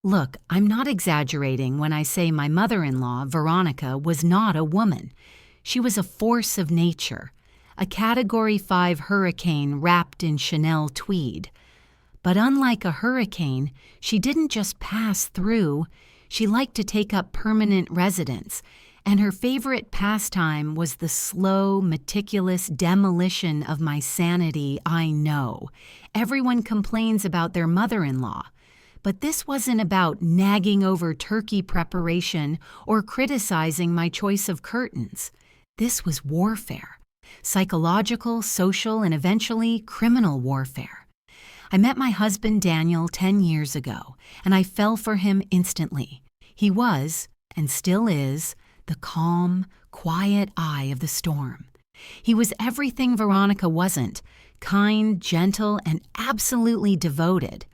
Look, I'm not exaggerating when I say my mother-in-law, Veronica, was not a woman. She was a force of nature, a Category 5 hurricane wrapped in Chanel tweed. But unlike a hurricane, she didn't just pass through, she liked to take up permanent residence, and her favorite pastime was the slow, meticulous demolition of my sanity. I know. Everyone complains about their mother-in-law. But this wasn't about nagging over turkey preparation or criticizing my choice of curtains. This was warfare. Psychological, social, and eventually criminal warfare. I met my husband Daniel 10 years ago, and I fell for him instantly. He was, and still is, the calm, quiet eye of the storm. He was everything Veronica wasn't, kind, gentle, and absolutely devoted.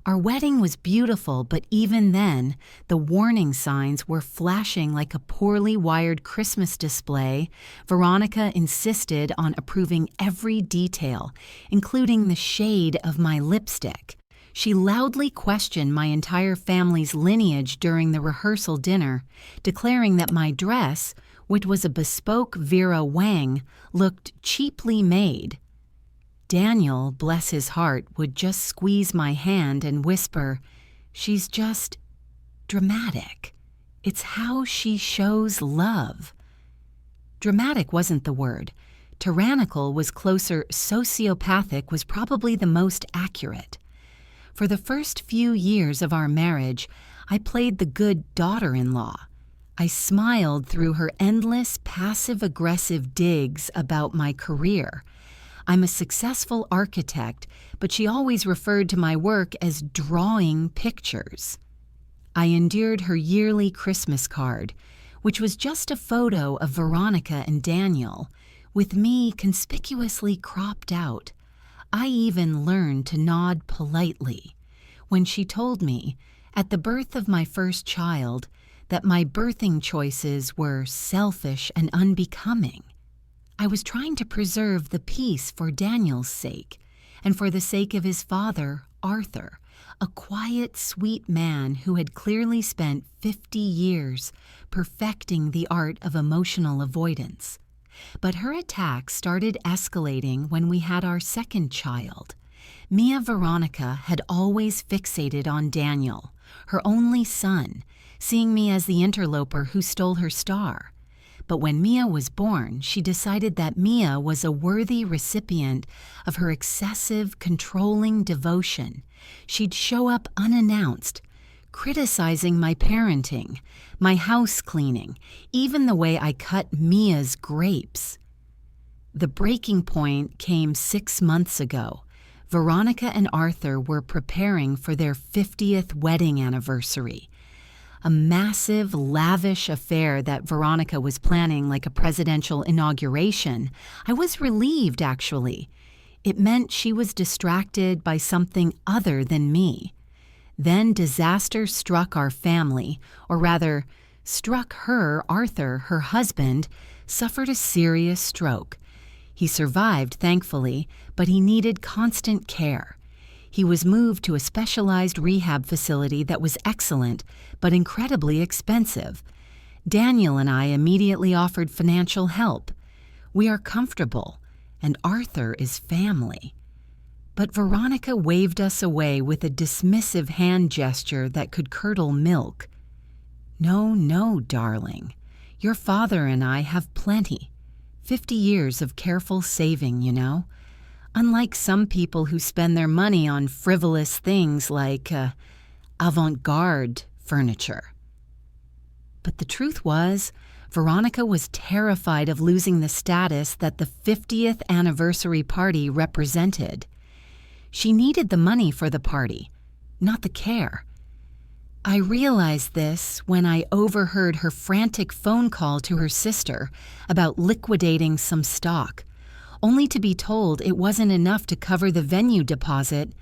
Our wedding was beautiful, but even then, the warning signs were flashing like a poorly wired Christmas display. Veronica insisted on approving every detail, including the shade of my lipstick. She loudly questioned my entire family's lineage during the rehearsal dinner, declaring that my dress, which was a bespoke Vera Wang, looked cheaply made. Daniel, bless his heart, would just squeeze my hand and whisper, "She's just dramatic. It's how she shows love." Dramatic wasn't the word. Tyrannical was closer. Sociopathic was probably the most accurate. For the first few years of our marriage, I played the good daughter-in-law. I smiled through her endless passive-aggressive digs about my career. I'm a successful architect, but she always referred to my work as drawing pictures. I endured her yearly Christmas card, which was just a photo of Veronica and Daniel, with me conspicuously cropped out. I even learned to nod politely when she told me, at the birth of my first child, that my birthing choices were selfish and unbecoming. I was trying to preserve the peace for Daniel's sake, and for the sake of his father, Arthur, a quiet, sweet man who had clearly spent 50 years perfecting the art of emotional avoidance. But her attacks started escalating when we had our second child. Mia Veronica had always fixated on Daniel, her only son, seeing me as the interloper who stole her star. But when Mia was born, she decided that Mia was a worthy recipient of her excessive, controlling devotion. She'd show up unannounced, criticizing my parenting, my house cleaning, even the way I cut Mia's grapes. The breaking point came 6 months ago. Veronica and Arthur were preparing for their 50th wedding anniversary. A massive, lavish affair that Veronica was planning like a presidential inauguration. I was relieved, actually. It meant she was distracted by something other than me. Then disaster struck our family, or rather, struck her. Arthur, her husband, suffered a serious stroke. He survived, thankfully, but he needed constant care. He was moved to a specialized rehab facility that was excellent, but incredibly expensive. Daniel and I immediately offered financial help. We are comfortable, and Arthur is family. But Veronica waved us away with a dismissive hand gesture that could curdle milk. "No, no, darling. Your father and I have plenty. 50 years of careful saving, you know. Unlike some people who spend their money on frivolous things like avant-garde furniture." But the truth was, Veronica was terrified of losing the status that the 50th anniversary party represented. She needed the money for the party, not the care. I realized this when I overheard her frantic phone call to her sister about liquidating some stock, only to be told it wasn't enough to cover the venue deposit.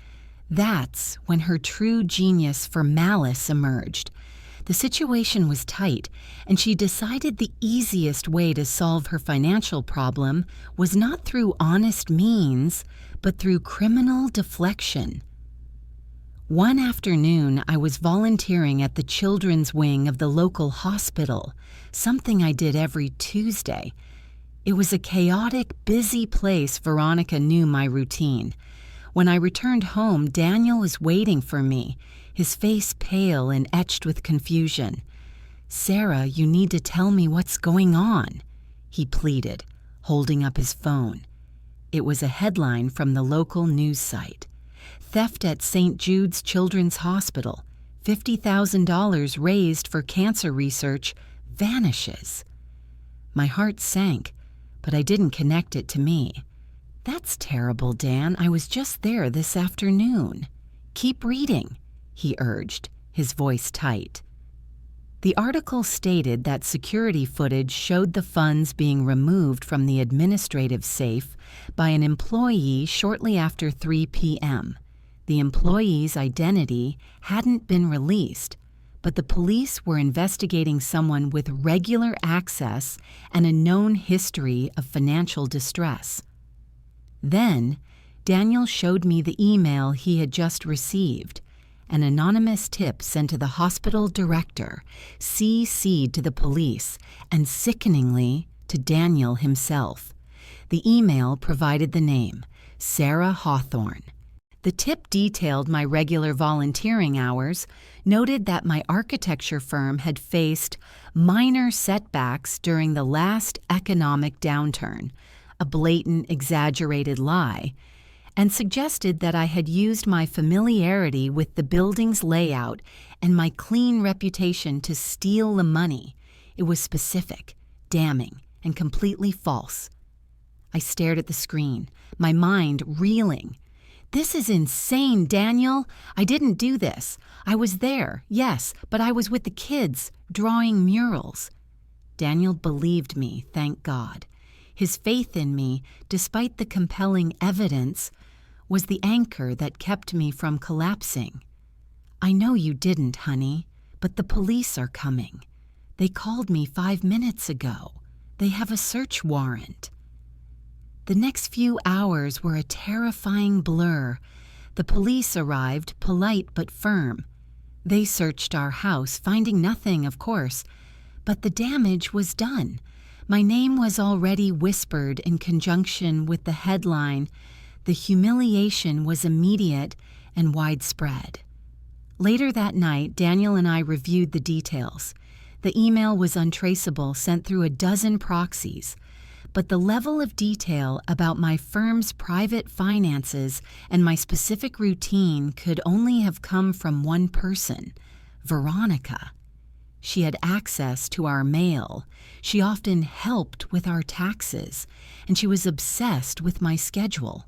That's when her true genius for malice emerged. The situation was tight, and she decided the easiest way to solve her financial problem was not through honest means, but through criminal deflection. One afternoon, I was volunteering at the children's wing of the local hospital, something I did every Tuesday. It was a chaotic, busy place. Veronica knew my routine. When I returned home, Daniel was waiting for me, his face pale and etched with confusion. "Sarah, you need to tell me what's going on," he pleaded, holding up his phone. It was a headline from the local news site. "Theft at St. Jude's Children's Hospital. $50,000 raised for cancer research vanishes." My heart sank, but I didn't connect it to me. "That's terrible, Dan. I was just there this afternoon." "Keep reading," he urged, his voice tight. The article stated that security footage showed the funds being removed from the administrative safe by an employee shortly after 3 p.m. The employee's identity hadn't been released, but the police were investigating someone with regular access and a known history of financial distress. Then, Daniel showed me the email he had just received, an anonymous tip sent to the hospital director, CC'd to the police, and sickeningly to Daniel himself. The email provided the name, Sarah Hawthorne. The tip detailed my regular volunteering hours, noted that my architecture firm had faced minor setbacks during the last economic downturn, a blatant, exaggerated lie, and suggested that I had used my familiarity with the building's layout and my clean reputation to steal the money. It was specific, damning, and completely false. I stared at the screen, my mind reeling. "This is insane, Daniel. I didn't do this. I was there, yes, but I was with the kids, drawing murals." Daniel believed me, thank God. His faith in me, despite the compelling evidence, was the anchor that kept me from collapsing. "I know you didn't, honey, but the police are coming. They called me 5 minutes ago. They have a search warrant." The next few hours were a terrifying blur. The police arrived, polite but firm. They searched our house, finding nothing, of course, but the damage was done. My name was already whispered in conjunction with the headline. The humiliation was immediate and widespread. Later that night, Daniel and I reviewed the details. The email was untraceable, sent through a dozen proxies, but the level of detail about my firm's private finances and my specific routine could only have come from one person, Veronica. She had access to our mail. She often helped with our taxes, and she was obsessed with my schedule.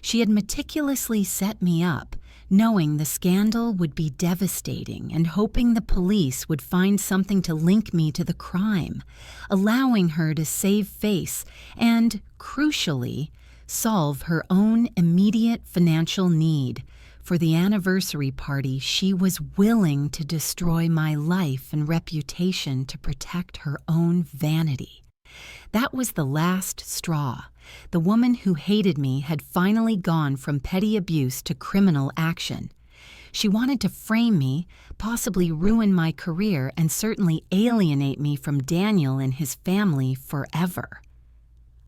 She had meticulously set me up, knowing the scandal would be devastating and hoping the police would find something to link me to the crime, allowing her to save face and, crucially, solve her own immediate financial need. For the anniversary party, she was willing to destroy my life and reputation to protect her own vanity. That was the last straw. The woman who hated me had finally gone from petty abuse to criminal action. She wanted to frame me, possibly ruin my career, and certainly alienate me from Daniel and his family forever.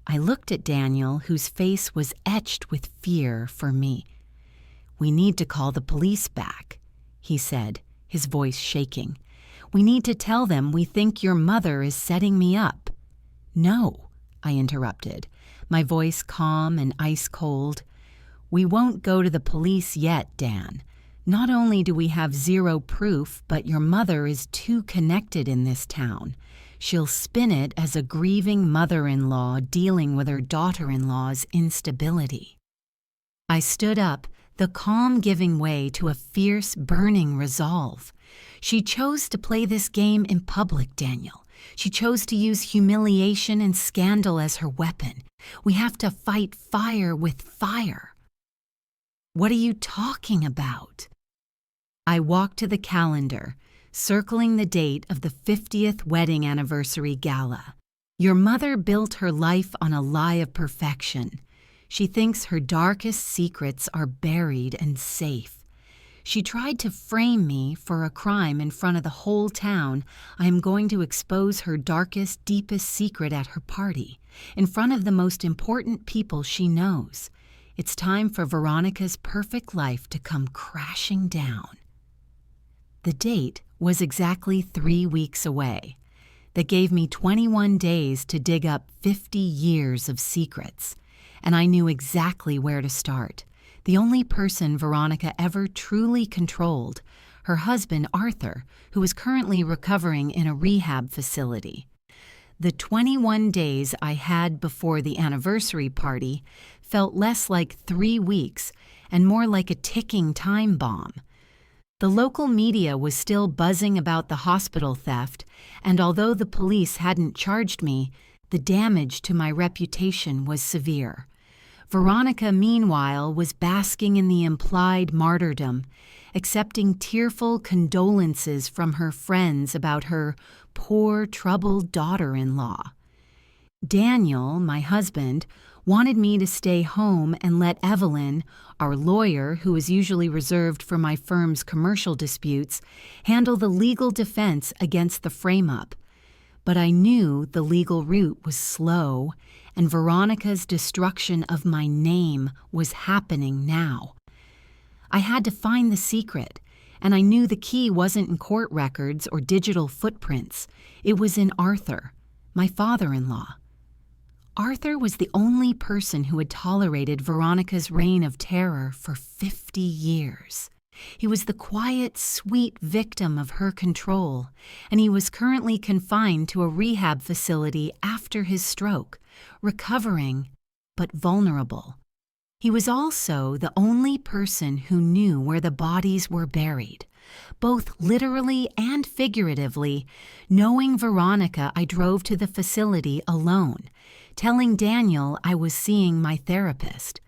I looked at Daniel, whose face was etched with fear for me. "We need to call the police back," he said, his voice shaking. "We need to tell them we think your mother is setting me up." "No," I interrupted, my voice calm and ice-cold. "We won't go to the police yet, Dan. Not only do we have zero proof, but your mother is too connected in this town. She'll spin it as a grieving mother-in-law dealing with her daughter-in-law's instability." I stood up, the calm giving way to a fierce, burning resolve. "She chose to play this game in public, Daniel. She chose to use humiliation and scandal as her weapon. We have to fight fire with fire." "What are you talking about?" I walked to the calendar, circling the date of the 50th wedding anniversary gala. "Your mother built her life on a lie of perfection. She thinks her darkest secrets are buried and safe. She tried to frame me for a crime in front of the whole town. I am going to expose her darkest, deepest secret at her party, in front of the most important people she knows. It's time for Veronica's perfect life to come crashing down. The date was exactly 3 weeks away. That gave me 21 days to dig up 50 years of secrets, and I knew exactly where to start. The only person Veronica ever truly controlled, her husband Arthur, who was currently recovering in a rehab facility. The 21 days I had before the anniversary party felt less like 3 weeks and more like a ticking time bomb. The local media was still buzzing about the hospital theft, and although the police hadn't charged me, the damage to my reputation was severe. Veronica, meanwhile, was basking in the implied martyrdom, accepting tearful condolences from her friends about her poor, troubled daughter-in-law. Daniel, my husband, wanted me to stay home and let Evelyn, our lawyer, who is usually reserved for my firm's commercial disputes, handle the legal defense against the frame-up. But I knew the legal route was slow, and Veronica's destruction of my name was happening now. I had to find the secret, and I knew the key wasn't in court records or digital footprints. It was in Arthur, my father-in-law. Arthur was the only person who had tolerated Veronica's reign of terror for 50 years. He was the quiet, sweet victim of her control, and he was currently confined to a rehab facility after his stroke, recovering but vulnerable. He was also the only person who knew where the bodies were buried. Both literally and figuratively, knowing Veronica, I drove to the facility alone, telling Daniel I was seeing my therapist.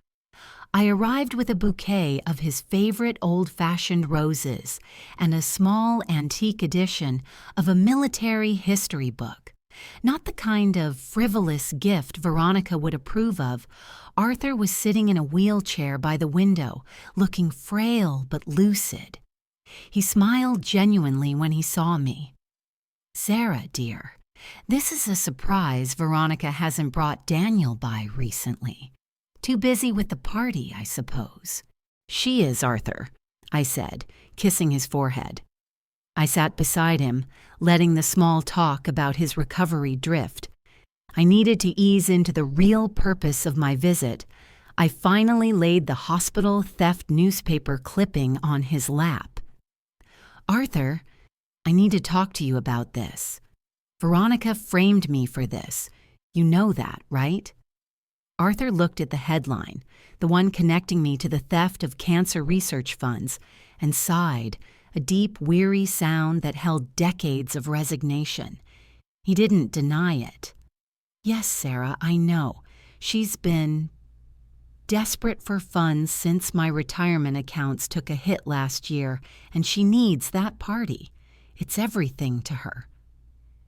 I arrived with a bouquet of his favorite old-fashioned roses and a small antique edition of a military history book. Not the kind of frivolous gift Veronica would approve of. Arthur was sitting in a wheelchair by the window, looking frail but lucid. He smiled genuinely when he saw me. "Sarah, dear, this is a surprise Veronica hasn't brought Daniel by recently. Too busy with the party, I suppose." "She is, Arthur," I said, kissing his forehead. I sat beside him, letting the small talk about his recovery drift. I needed to ease into the real purpose of my visit. I finally laid the hospital theft newspaper clipping on his lap. "Arthur, I need to talk to you about this. Veronica framed me for this. You know that, right?" Arthur looked at the headline, the one connecting me to the theft of cancer research funds, and sighed, a deep, weary sound that held decades of resignation. He didn't deny it. "Yes, Sarah, I know. She's been desperate for funds since my retirement accounts took a hit last year, and she needs that party. It's everything to her.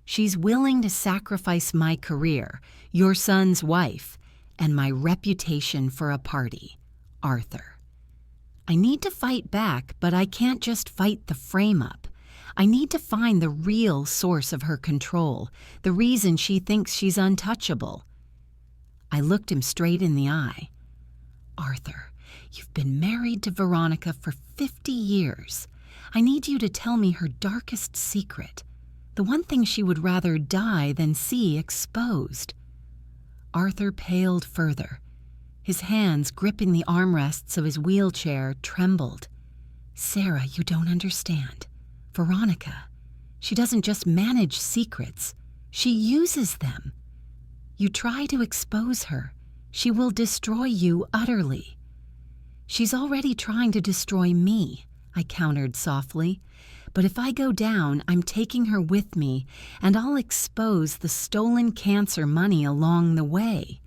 She's willing to sacrifice my career, your son's wife, and my reputation for a party, Arthur. I need to fight back, but I can't just fight the frame-up. I need to find the real source of her control, the reason she thinks she's untouchable." I looked him straight in the eye. "Arthur, you've been married to Veronica for 50 years. I need you to tell me her darkest secret, the one thing she would rather die than see exposed." Arthur paled further. His hands, gripping the armrests of his wheelchair, trembled. "Sarah, you don't understand. Veronica, she doesn't just manage secrets. She uses them. You try to expose her, she will destroy you utterly." "She's already trying to destroy me," I countered softly. "But if I go down, I'm taking her with me, and I'll expose the stolen cancer money along the way.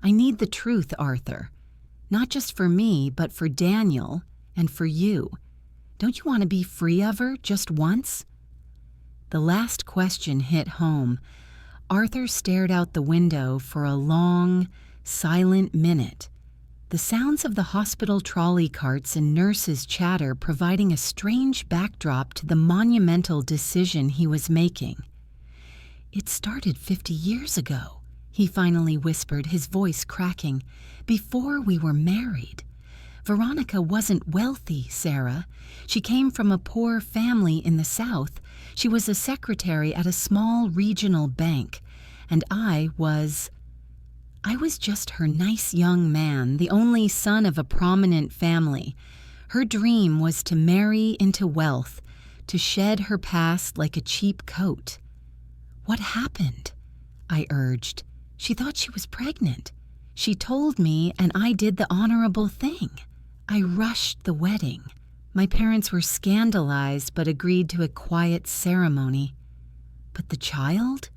I need the truth, Arthur. Not just for me, but for Daniel and for you. Don't you want to be free of her just once?" The last question hit home. Arthur stared out the window for a long, silent minute. the sounds of the hospital trolley carts and nurses' chatter providing a strange backdrop to the monumental decision he was making. "It started 50 years ago," he finally whispered, his voice cracking, "before we were married. Veronica wasn't wealthy, Sarah. She came from a poor family in the South. She was a secretary at a small regional bank, and I was just her nice young man, the only son of a prominent family. Her dream was to marry into wealth, to shed her past like a cheap coat." "What happened?" I urged. "She thought she was pregnant. She told me, and I did the honorable thing. I rushed the wedding. My parents were scandalized but agreed to a quiet ceremony." "But the child?"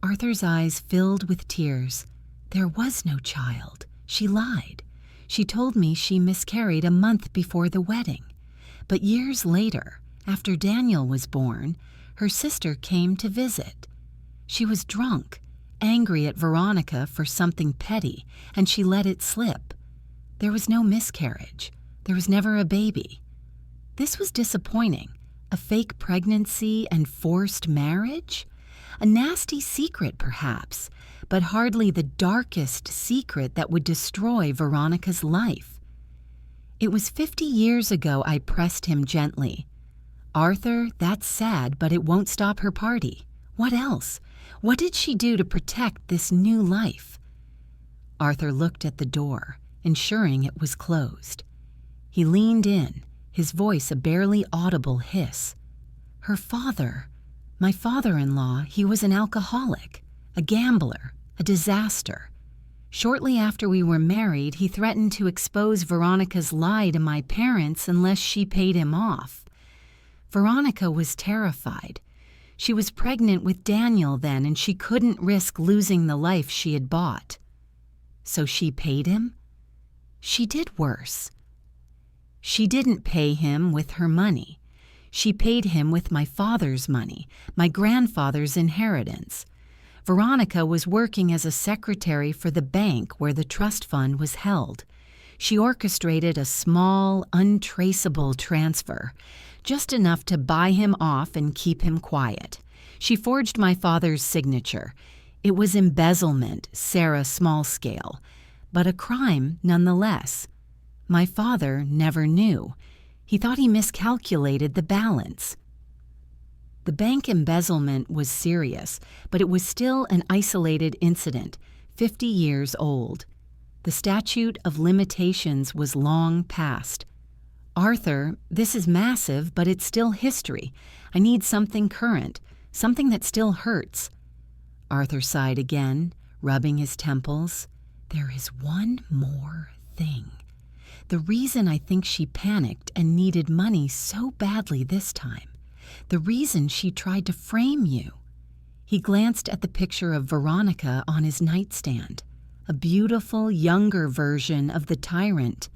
Arthur's eyes filled with tears. "There was no child. She lied. She told me she miscarried a month before the wedding. But years later, after Daniel was born, her sister came to visit. She was drunk, angry at Veronica for something petty, and she let it slip. There was no miscarriage. There was never a baby. This was disappointing. A fake pregnancy and forced marriage? A nasty secret, perhaps, but hardly the darkest secret that would destroy Veronica's life. It was 50 years ago, I pressed him gently. "Arthur, that's sad, but it won't stop her party. What else? What did she do to protect this new life?" Arthur looked at the door, ensuring it was closed. He leaned in, his voice a barely audible hiss. "Her father, my father-in-law, he was an alcoholic, a gambler, a disaster. Shortly after we were married, he threatened to expose Veronica's lie to my parents unless she paid him off. Veronica was terrified. She was pregnant with Daniel then, and she couldn't risk losing the life she had bought. So she paid him? She did worse. She didn't pay him with her money. She paid him with my father's money, my grandfather's inheritance. Veronica was working as a secretary for the bank where the trust fund was held. She orchestrated a small, untraceable transfer, just enough to buy him off and keep him quiet. She forged my father's signature. It was embezzlement, Sarah small scale, but a crime nonetheless. My father never knew. He thought he miscalculated the balance. The bank embezzlement was serious, but it was still an isolated incident, 50 years old. The statute of limitations was long past. "Arthur, this is massive, but it's still history. I need something current, something that still hurts." Arthur sighed again, rubbing his temples. "There is one more thing. The reason I think she panicked and needed money so badly this time. The reason she tried to frame you." He glanced at the picture of Veronica on his nightstand, a beautiful, younger version of the tyrant.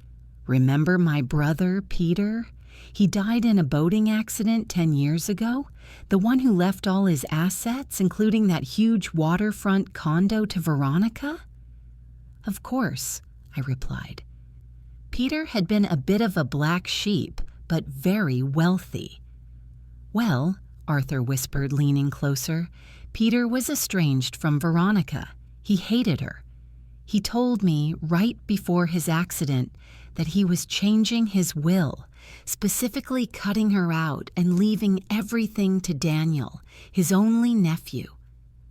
"Remember my brother, Peter? He died in a boating accident 10 years ago? The one who left all his assets, including that huge waterfront condo, to Veronica?" "Of course," I replied. Peter had been a bit of a black sheep, but very wealthy. "Well," Arthur whispered, leaning closer, "Peter was estranged from Veronica. He hated her. He told me right before his accident that he was changing his will, specifically cutting her out and leaving everything to Daniel, his only nephew.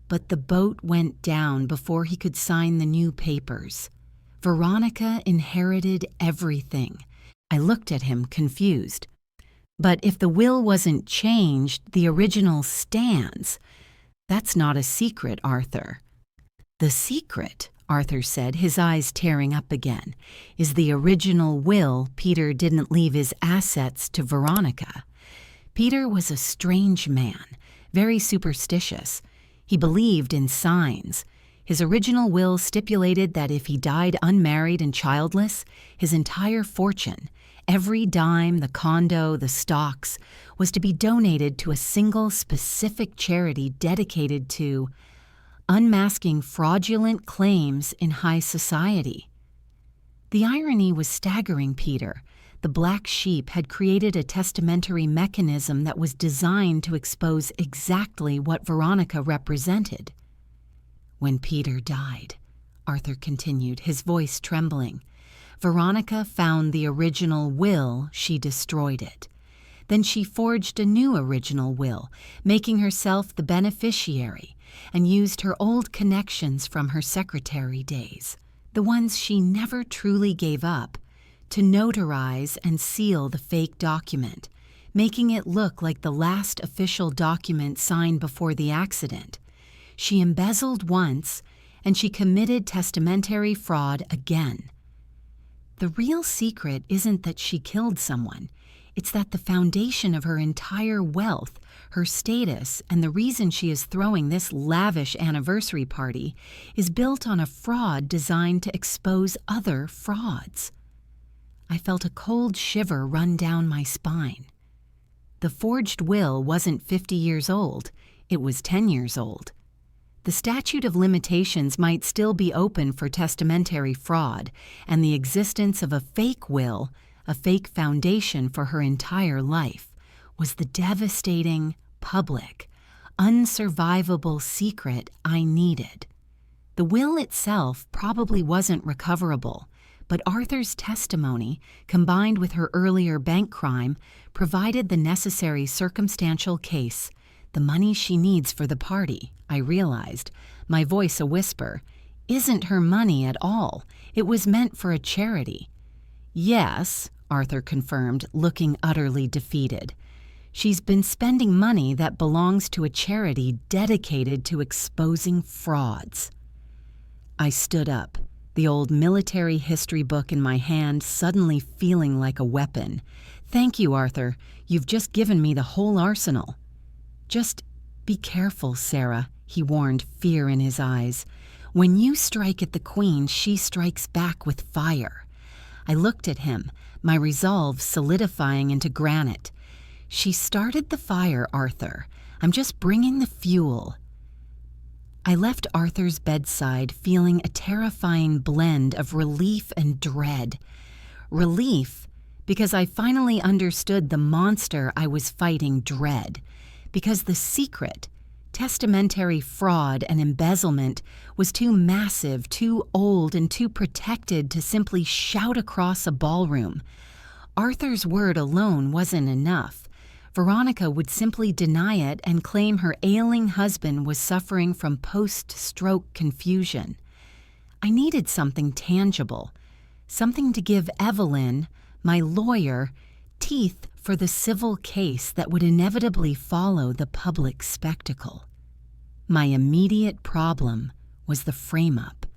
But the boat went down before he could sign the new papers. Veronica inherited everything." I looked at him, confused. "But if the will wasn't changed, the original stands. That's not a secret, Arthur." "The secret," Arthur said, his eyes tearing up again, "is the original will Peter didn't leave his assets to Veronica. Peter was a strange man, very superstitious. He believed in signs. His original will stipulated that if he died unmarried and childless, his entire fortune, every dime, the condo, the stocks, was to be donated to a single specific charity dedicated to unmasking fraudulent claims in high society." The irony was staggering Peter. The black sheep had created a testamentary mechanism that was designed to expose exactly what Veronica represented. When Peter died, Arthur continued, his voice trembling, Veronica found the original will, she destroyed it. Then she forged a new original will, making herself the beneficiary, and used her old connections from her secretary days, the ones she never truly gave up, to notarize and seal the fake document, making it look like the last official document signed before the accident. She embezzled once, and she committed testamentary fraud again. The real secret isn't that she killed someone. It's that the foundation of her entire wealth, her status, and the reason she is throwing this lavish anniversary party is built on a fraud designed to expose other frauds. I felt a cold shiver run down my spine. The forged will wasn't 50 years old, it was 10 years old. The statute of limitations might still be open for testamentary fraud, and the existence of a fake will, a fake foundation for her entire life, was the devastating, public, unsurvivable secret I needed. The will itself probably wasn't recoverable, but Arthur's testimony, combined with her earlier bank crime, provided the necessary circumstantial case, the money she needs for the party, I realized, my voice a whisper, isn't her money at all. It was meant for a charity. Yes, Arthur confirmed, looking utterly defeated. She's been spending money that belongs to a charity dedicated to exposing frauds. I stood up, the old military history book in my hand suddenly feeling like a weapon. Thank you, Arthur. You've just given me the whole arsenal. Just be careful, Sarah, he warned, fear in his eyes. When you strike at the Queen, she strikes back with fire. I looked at him, my resolve solidifying into granite. She started the fire, Arthur. I'm just bringing the fuel. I left Arthur's bedside feeling a terrifying blend of relief and dread. Relief, because I finally understood the monster I was fighting. Dread, because the secret, testamentary fraud and embezzlement, was too massive, too old, and too protected to simply shout across a ballroom. Arthur's word alone wasn't enough. Veronica would simply deny it and claim her ailing husband was suffering from post-stroke confusion. I needed something tangible, something to give Evelyn, my lawyer, teeth for the civil case that would inevitably follow the public spectacle. My immediate problem was the frame-up.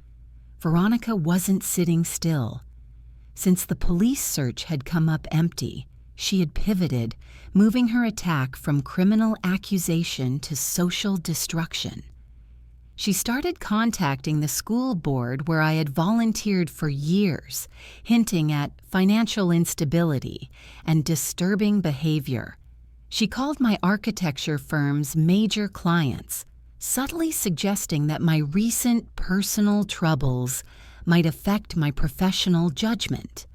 Veronica wasn't sitting still. Since the police search had come up empty, she had pivoted, moving her attack from criminal accusation to social destruction. She started contacting the school board where I had volunteered for years, hinting at financial instability and disturbing behavior. She called my architecture firm's major clients, subtly suggesting that my recent personal troubles might affect my professional judgment.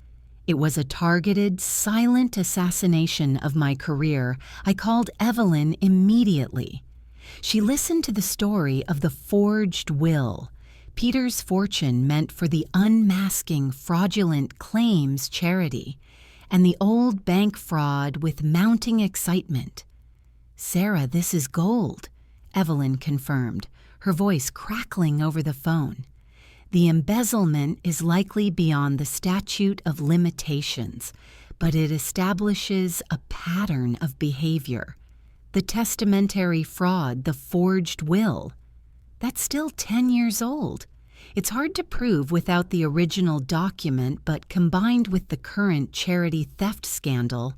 It was a targeted, silent assassination of my career. I called Evelyn immediately. She listened to the story of the forged will, Peter's fortune meant for the Unmasking Fraudulent Claims charity, and the old bank fraud with mounting excitement. "Sarah, this is gold," Evelyn confirmed, her voice crackling over the phone. "The embezzlement is likely beyond the statute of limitations, but it establishes a pattern of behavior. The testamentary fraud, the forged will, that's still 10 years old. It's hard to prove without the original document, but combined with the current charity theft scandal,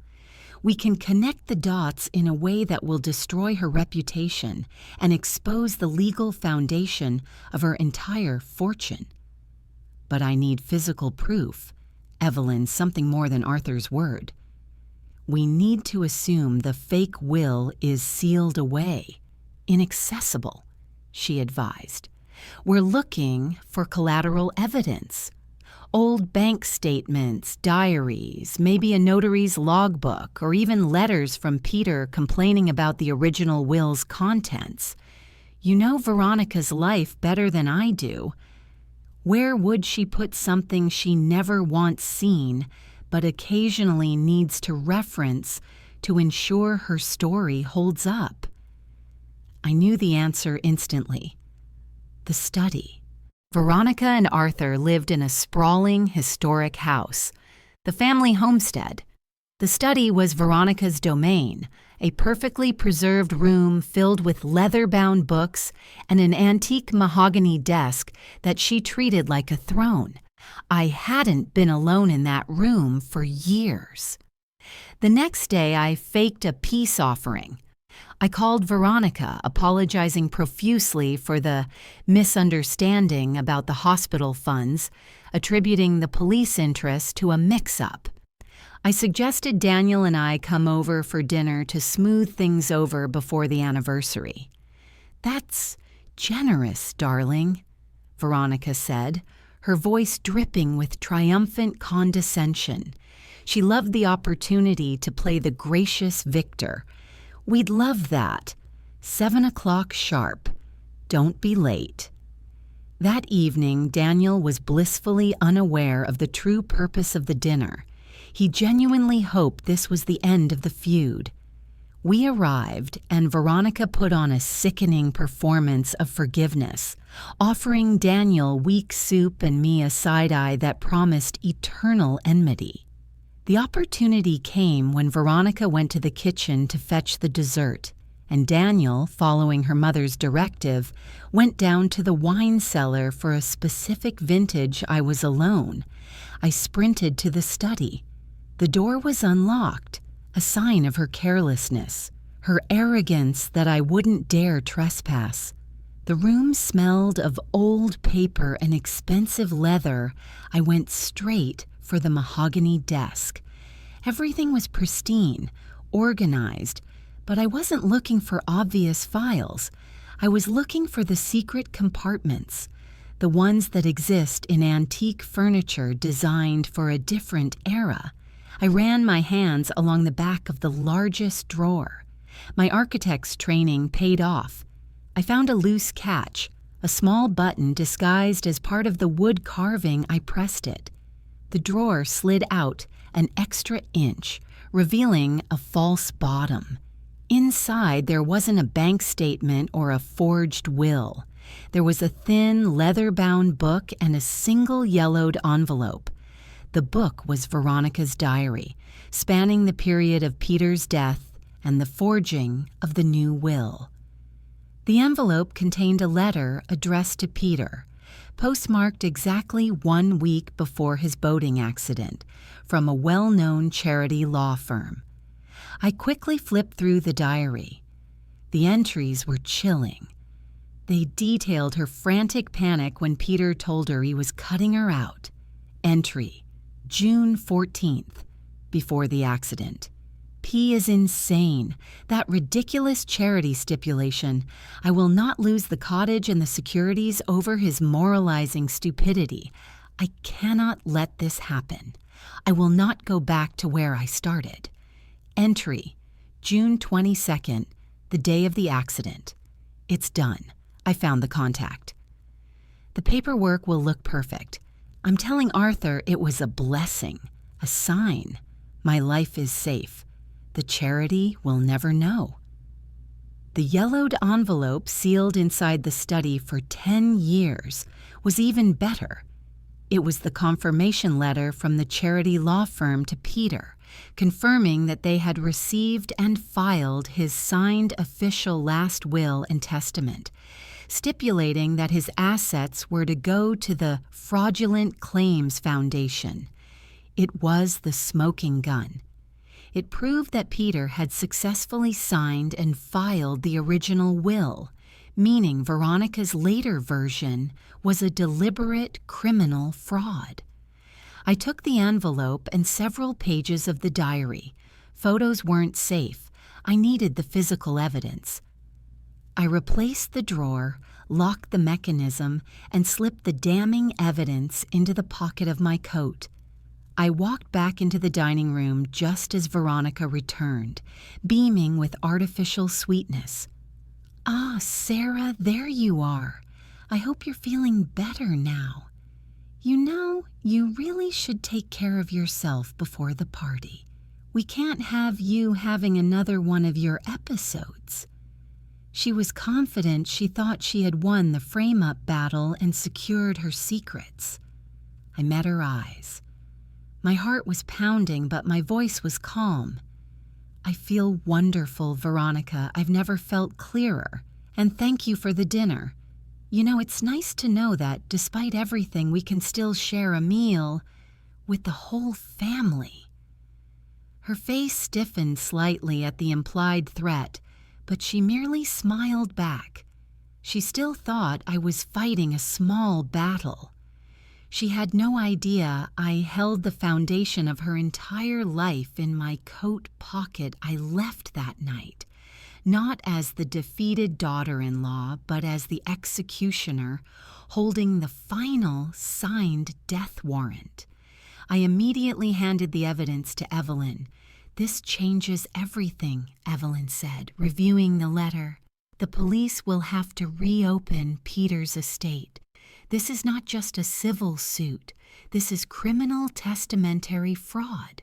we can connect the dots in a way that will destroy her reputation and expose the legal foundation of her entire fortune. But I need physical proof. Evelyn, something more than Arthur's word. We need to assume the fake will is sealed away, inaccessible," she advised. "We're looking for collateral evidence. Old bank statements, diaries, maybe a notary's logbook, or even letters from Peter complaining about the original will's contents. You know Veronica's life better than I do. Where would she put something she never once seen, but occasionally needs to reference to ensure her story holds up? I knew the answer instantly. The study. Veronica and Arthur lived in a sprawling, historic house, the family homestead. The study was Veronica's domain, a perfectly preserved room filled with leather-bound books and an antique mahogany desk that she treated like a throne. I hadn't been alone in that room for years. The next day, I faked a peace offering. I called Veronica, apologizing profusely for the misunderstanding about the hospital funds, attributing the police interest to a mix-up. I suggested Daniel and I come over for dinner to smooth things over before the anniversary. "That's generous, darling," Veronica said, her voice dripping with triumphant condescension. She loved the opportunity to play the gracious victor. "We'd love that. 7 o'clock sharp. Don't be late." That evening, Daniel was blissfully unaware of the true purpose of the dinner. He genuinely hoped this was the end of the feud. We arrived, and Veronica put on a sickening performance of forgiveness, offering Daniel weak soup and me a side-eye that promised eternal enmity. The opportunity came when Veronica went to the kitchen to fetch the dessert, and Daniel, following her mother's directive, went down to the wine cellar for a specific vintage. I was alone. I sprinted to the study. The door was unlocked, a sign of her carelessness, her arrogance that I wouldn't dare trespass. The room smelled of old paper and expensive leather. I went straight for the mahogany desk. Everything was pristine, organized, but I wasn't looking for obvious files. I was looking for the secret compartments, the ones that exist in antique furniture designed for a different era. I ran my hands along the back of the largest drawer. My architect's training paid off. I found a loose catch, a small button disguised as part of the wood carving. I pressed it. The drawer slid out an extra inch, revealing a false bottom. Inside, there wasn't a bank statement or a forged will. There was a thin, leather-bound book and a single yellowed envelope. The book was Veronica's diary, spanning the period of Peter's death and the forging of the new will. The envelope contained a letter addressed to Peter, postmarked exactly 1 week before his boating accident, from a well-known charity law firm. I quickly flipped through the diary. The entries were chilling. They detailed her frantic panic when Peter told her he was cutting her out. Entry: June 14th, before the accident. P is insane. That ridiculous charity stipulation. I will not lose the cottage and the securities over his moralizing stupidity. I cannot let this happen. I will not go back to where I started. Entry: June 22nd, the day of the accident. It's done. I found the contact. The paperwork will look perfect. I'm telling Arthur it was a blessing, a sign. My life is safe. The charity will never know. The yellowed envelope sealed inside the study for 10 years was even better. It was the confirmation letter from the charity law firm to Peter, confirming that they had received and filed his signed official last will and testament, stipulating that his assets were to go to the Fraudulent Claims Foundation. It was the smoking gun. It proved that Peter had successfully signed and filed the original will, meaning Veronica's later version was a deliberate criminal fraud. I took the envelope and several pages of the diary. Photos weren't safe. I needed the physical evidence. I replaced the drawer, locked the mechanism, and slipped the damning evidence into the pocket of my coat. I walked back into the dining room just as Veronica returned, beaming with artificial sweetness. "Ah, Sarah, there you are. I hope you're feeling better now. You know, you really should take care of yourself before the party. We can't have you having another one of your episodes." She was confident she thought she had won the frame-up battle and secured her secrets. I met her eyes. My heart was pounding, but my voice was calm. "I feel wonderful, Veronica. I've never felt clearer. And thank you for the dinner. You know, it's nice to know that, despite everything, we can still share a meal with the whole family." Her face stiffened slightly at the implied threat, but she merely smiled back. She still thought I was fighting a small battle. She had no idea I held the foundation of her entire life in my coat pocket I left that night, not as the defeated daughter-in-law, but as the executioner holding the final signed death warrant. I immediately handed the evidence to Evelyn. "This changes everything," Evelyn said, reviewing the letter. "The police will have to reopen Peter's estate. This is not just a civil suit. This is criminal testamentary fraud.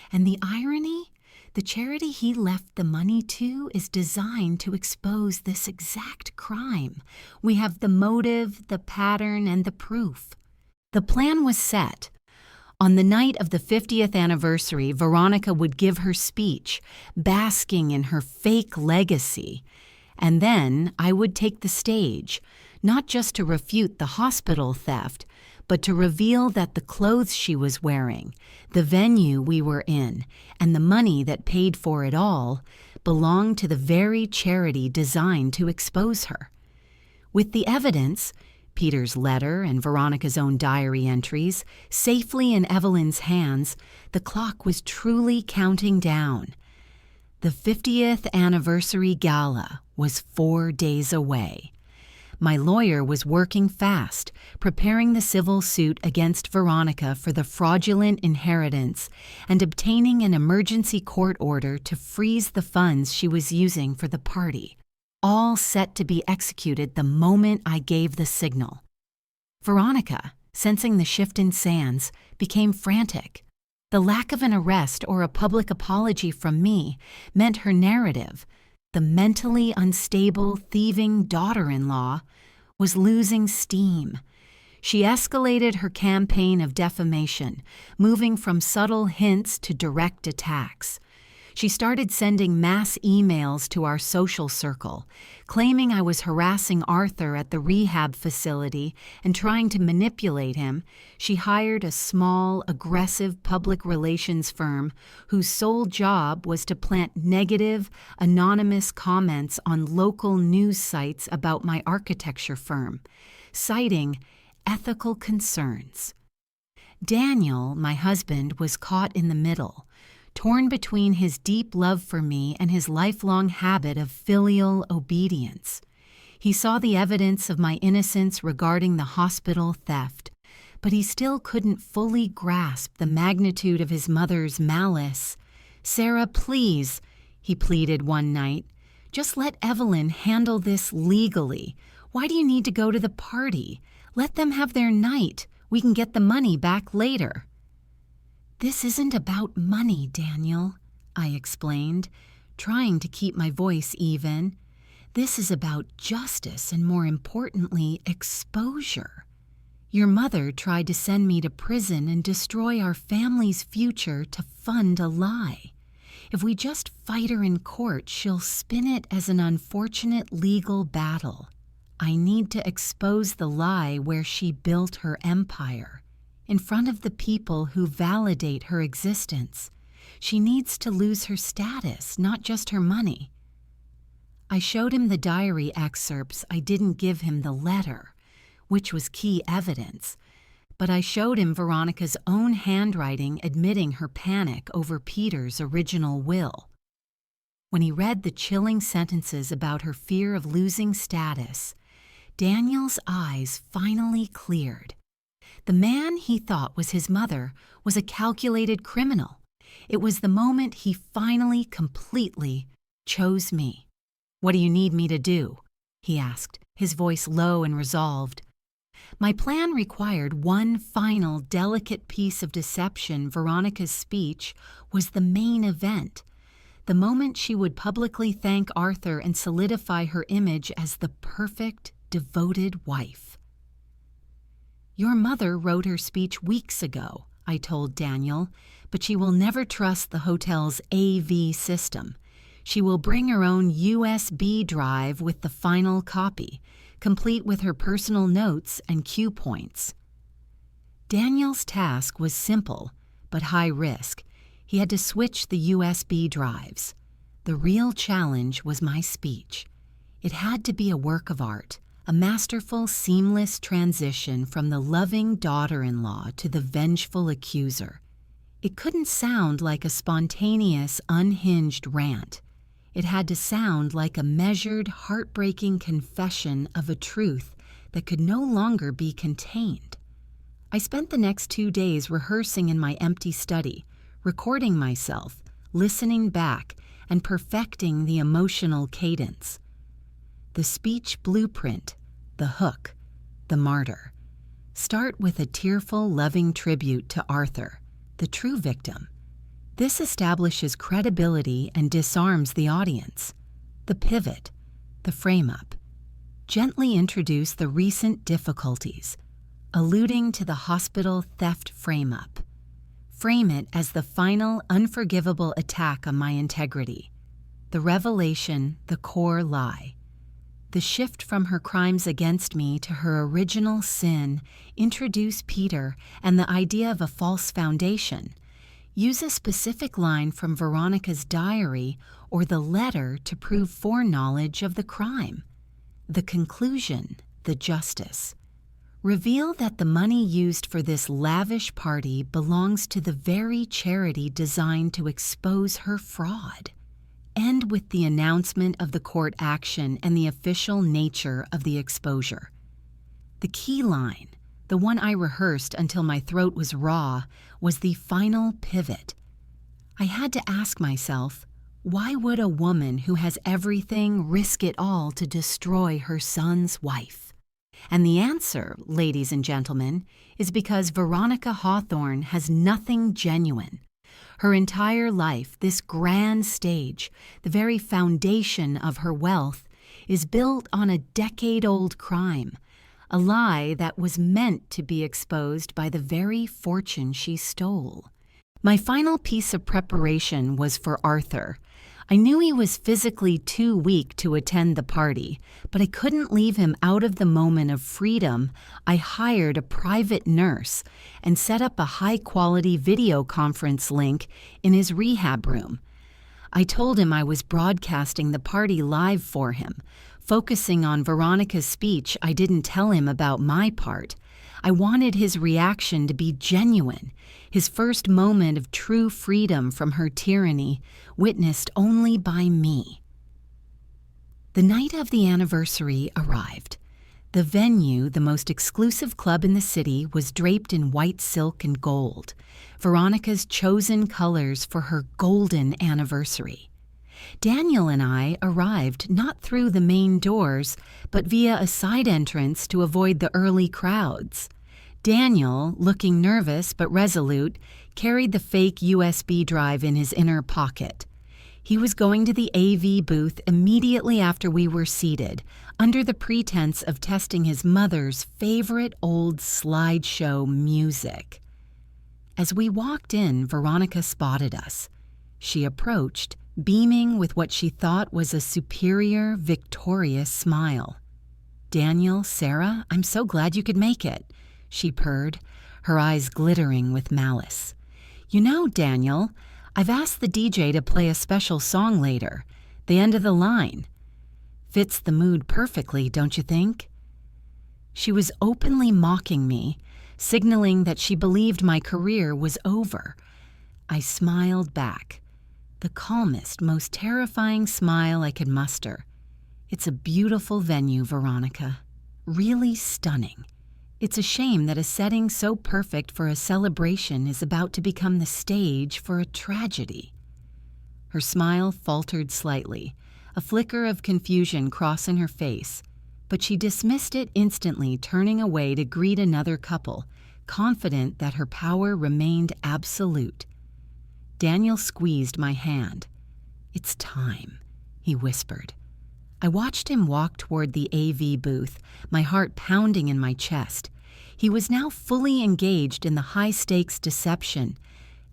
And the irony? The charity he left the money to is designed to expose this exact crime. We have the motive, the pattern, and the proof." The plan was set. On the night of the 50th anniversary, Veronica would give her speech, basking in her fake legacy. And then I would take the stage, not just to refute the hospital theft, but to reveal that the clothes she was wearing, the venue we were in, and the money that paid for it all belonged to the very charity designed to expose her. With the evidence, Peter's letter and Veronica's own diary entries, safely in Evelyn's hands, the clock was truly counting down. The 50th anniversary gala was 4 days away. My lawyer was working fast, preparing the civil suit against Veronica for the fraudulent inheritance and obtaining an emergency court order to freeze the funds she was using for the party, all set to be executed the moment I gave the signal. Veronica, sensing the shift in sands, became frantic. The lack of an arrest or a public apology from me meant her narrative, the mentally unstable, thieving daughter-in-law, was losing steam. She escalated her campaign of defamation, moving from subtle hints to direct attacks. She started sending mass emails to our social circle, claiming I was harassing Arthur at the rehab facility and trying to manipulate him. She hired a small, aggressive public relations firm whose sole job was to plant negative, anonymous comments on local news sites about my architecture firm, citing ethical concerns. Daniel, my husband, was caught in the middle, torn between his deep love for me and his lifelong habit of filial obedience. He saw the evidence of my innocence regarding the hospital theft, but he still couldn't fully grasp the magnitude of his mother's malice. "Sarah, please," he pleaded one night, "just let Evelyn handle this legally. Why do you need to go to the party? Let them have their night. We can get the money back later." "This isn't about money, Daniel," I explained, trying to keep my voice even. "This is about justice and, more importantly, exposure. Your mother tried to send me to prison and destroy our family's future to fund a lie. If we just fight her in court, she'll spin it as an unfortunate legal battle. I need to expose the lie where she built her empire, in front of the people who validate her existence. She needs to lose her status, not just her money." I showed him the diary excerpts. I didn't give him the letter, which was key evidence, but I showed him Veronica's own handwriting admitting her panic over Peter's original will. When he read the chilling sentences about her fear of losing status, Daniel's eyes finally cleared. The man he thought was his mother was a calculated criminal. It was the moment he finally completely chose me. "What do you need me to do?" he asked, his voice low and resolved. My plan required one final delicate piece of deception. Veronica's speech was the main event, the moment she would publicly thank Arthur and solidify her image as the perfect, devoted wife. "Your mother wrote her speech weeks ago," I told Daniel, "but she will never trust the hotel's AV system. She will bring her own USB drive with the final copy, complete with her personal notes and cue points." Daniel's task was simple, but high risk. He had to switch the USB drives. The real challenge was my speech. It had to be a work of art, a masterful, seamless transition from the loving daughter-in-law to the vengeful accuser. It couldn't sound like a spontaneous, unhinged rant. It had to sound like a measured, heartbreaking confession of a truth that could no longer be contained. I spent the next 2 days rehearsing in my empty study, recording myself, listening back, and perfecting the emotional cadence. The speech blueprint, the hook, the martyr. Start with a tearful, loving tribute to Arthur, the true victim. This establishes credibility and disarms the audience. The pivot, the frame-up. Gently introduce the recent difficulties, alluding to the hospital theft frame-up. Frame it as the final, unforgivable attack on my integrity. The revelation, the core lie. The shift from her crimes against me to her original sin. Introduce Peter and the idea of a false foundation. Use a specific line from Veronica's diary or the letter to prove foreknowledge of the crime. The conclusion, the justice. Reveal that the money used for this lavish party belongs to the very charity designed to expose her fraud. End with the announcement of the court action and the official nature of the exposure. The key line, the one I rehearsed until my throat was raw, was the final pivot. I had to ask myself, why would a woman who has everything risk it all to destroy her son's wife? And the answer, ladies and gentlemen, is because Veronica Hawthorne has nothing genuine. Her entire life, this grand stage, the very foundation of her wealth, is built on a decade-old crime, a lie that was meant to be exposed by the very fortune she stole. My final piece of preparation was for Arthur. I knew he was physically too weak to attend the party, but I couldn't leave him out of the moment of freedom. I hired a private nurse and set up a high-quality video conference link in his rehab room. I told him I was broadcasting the party live for him. Focusing on Veronica's speech, I didn't tell him about my part. I wanted his reaction to be genuine, his first moment of true freedom from her tyranny, witnessed only by me. The night of the anniversary arrived. The venue, the most exclusive club in the city, was draped in white silk and gold, Veronica's chosen colors for her golden anniversary. Daniel and I arrived not through the main doors, but via a side entrance to avoid the early crowds. Daniel, looking nervous but resolute, carried the fake USB drive in his inner pocket. He was going to the AV booth immediately after we were seated, under the pretense of testing his mother's favorite old slideshow music. As we walked in, Veronica spotted us. She approached, beaming with what she thought was a superior, victorious smile. "Daniel, Sarah, I'm so glad you could make it," she purred, her eyes glittering with malice. "You know, Daniel, I've asked the DJ to play a special song later, the end of the line. Fits the mood perfectly, don't you think?" She was openly mocking me, signaling that she believed my career was over. I smiled back. the calmest, most terrifying smile I could muster. "It's a beautiful venue, Veronica. Really stunning. It's a shame that a setting so perfect for a celebration is about to become the stage for a tragedy." Her smile faltered slightly, a flicker of confusion crossing her face, but she dismissed it instantly, turning away to greet another couple, confident that her power remained absolute. Daniel squeezed my hand. "It's time," he whispered. I watched him walk toward the AV booth, my heart pounding in my chest. He was now fully engaged in the high-stakes deception.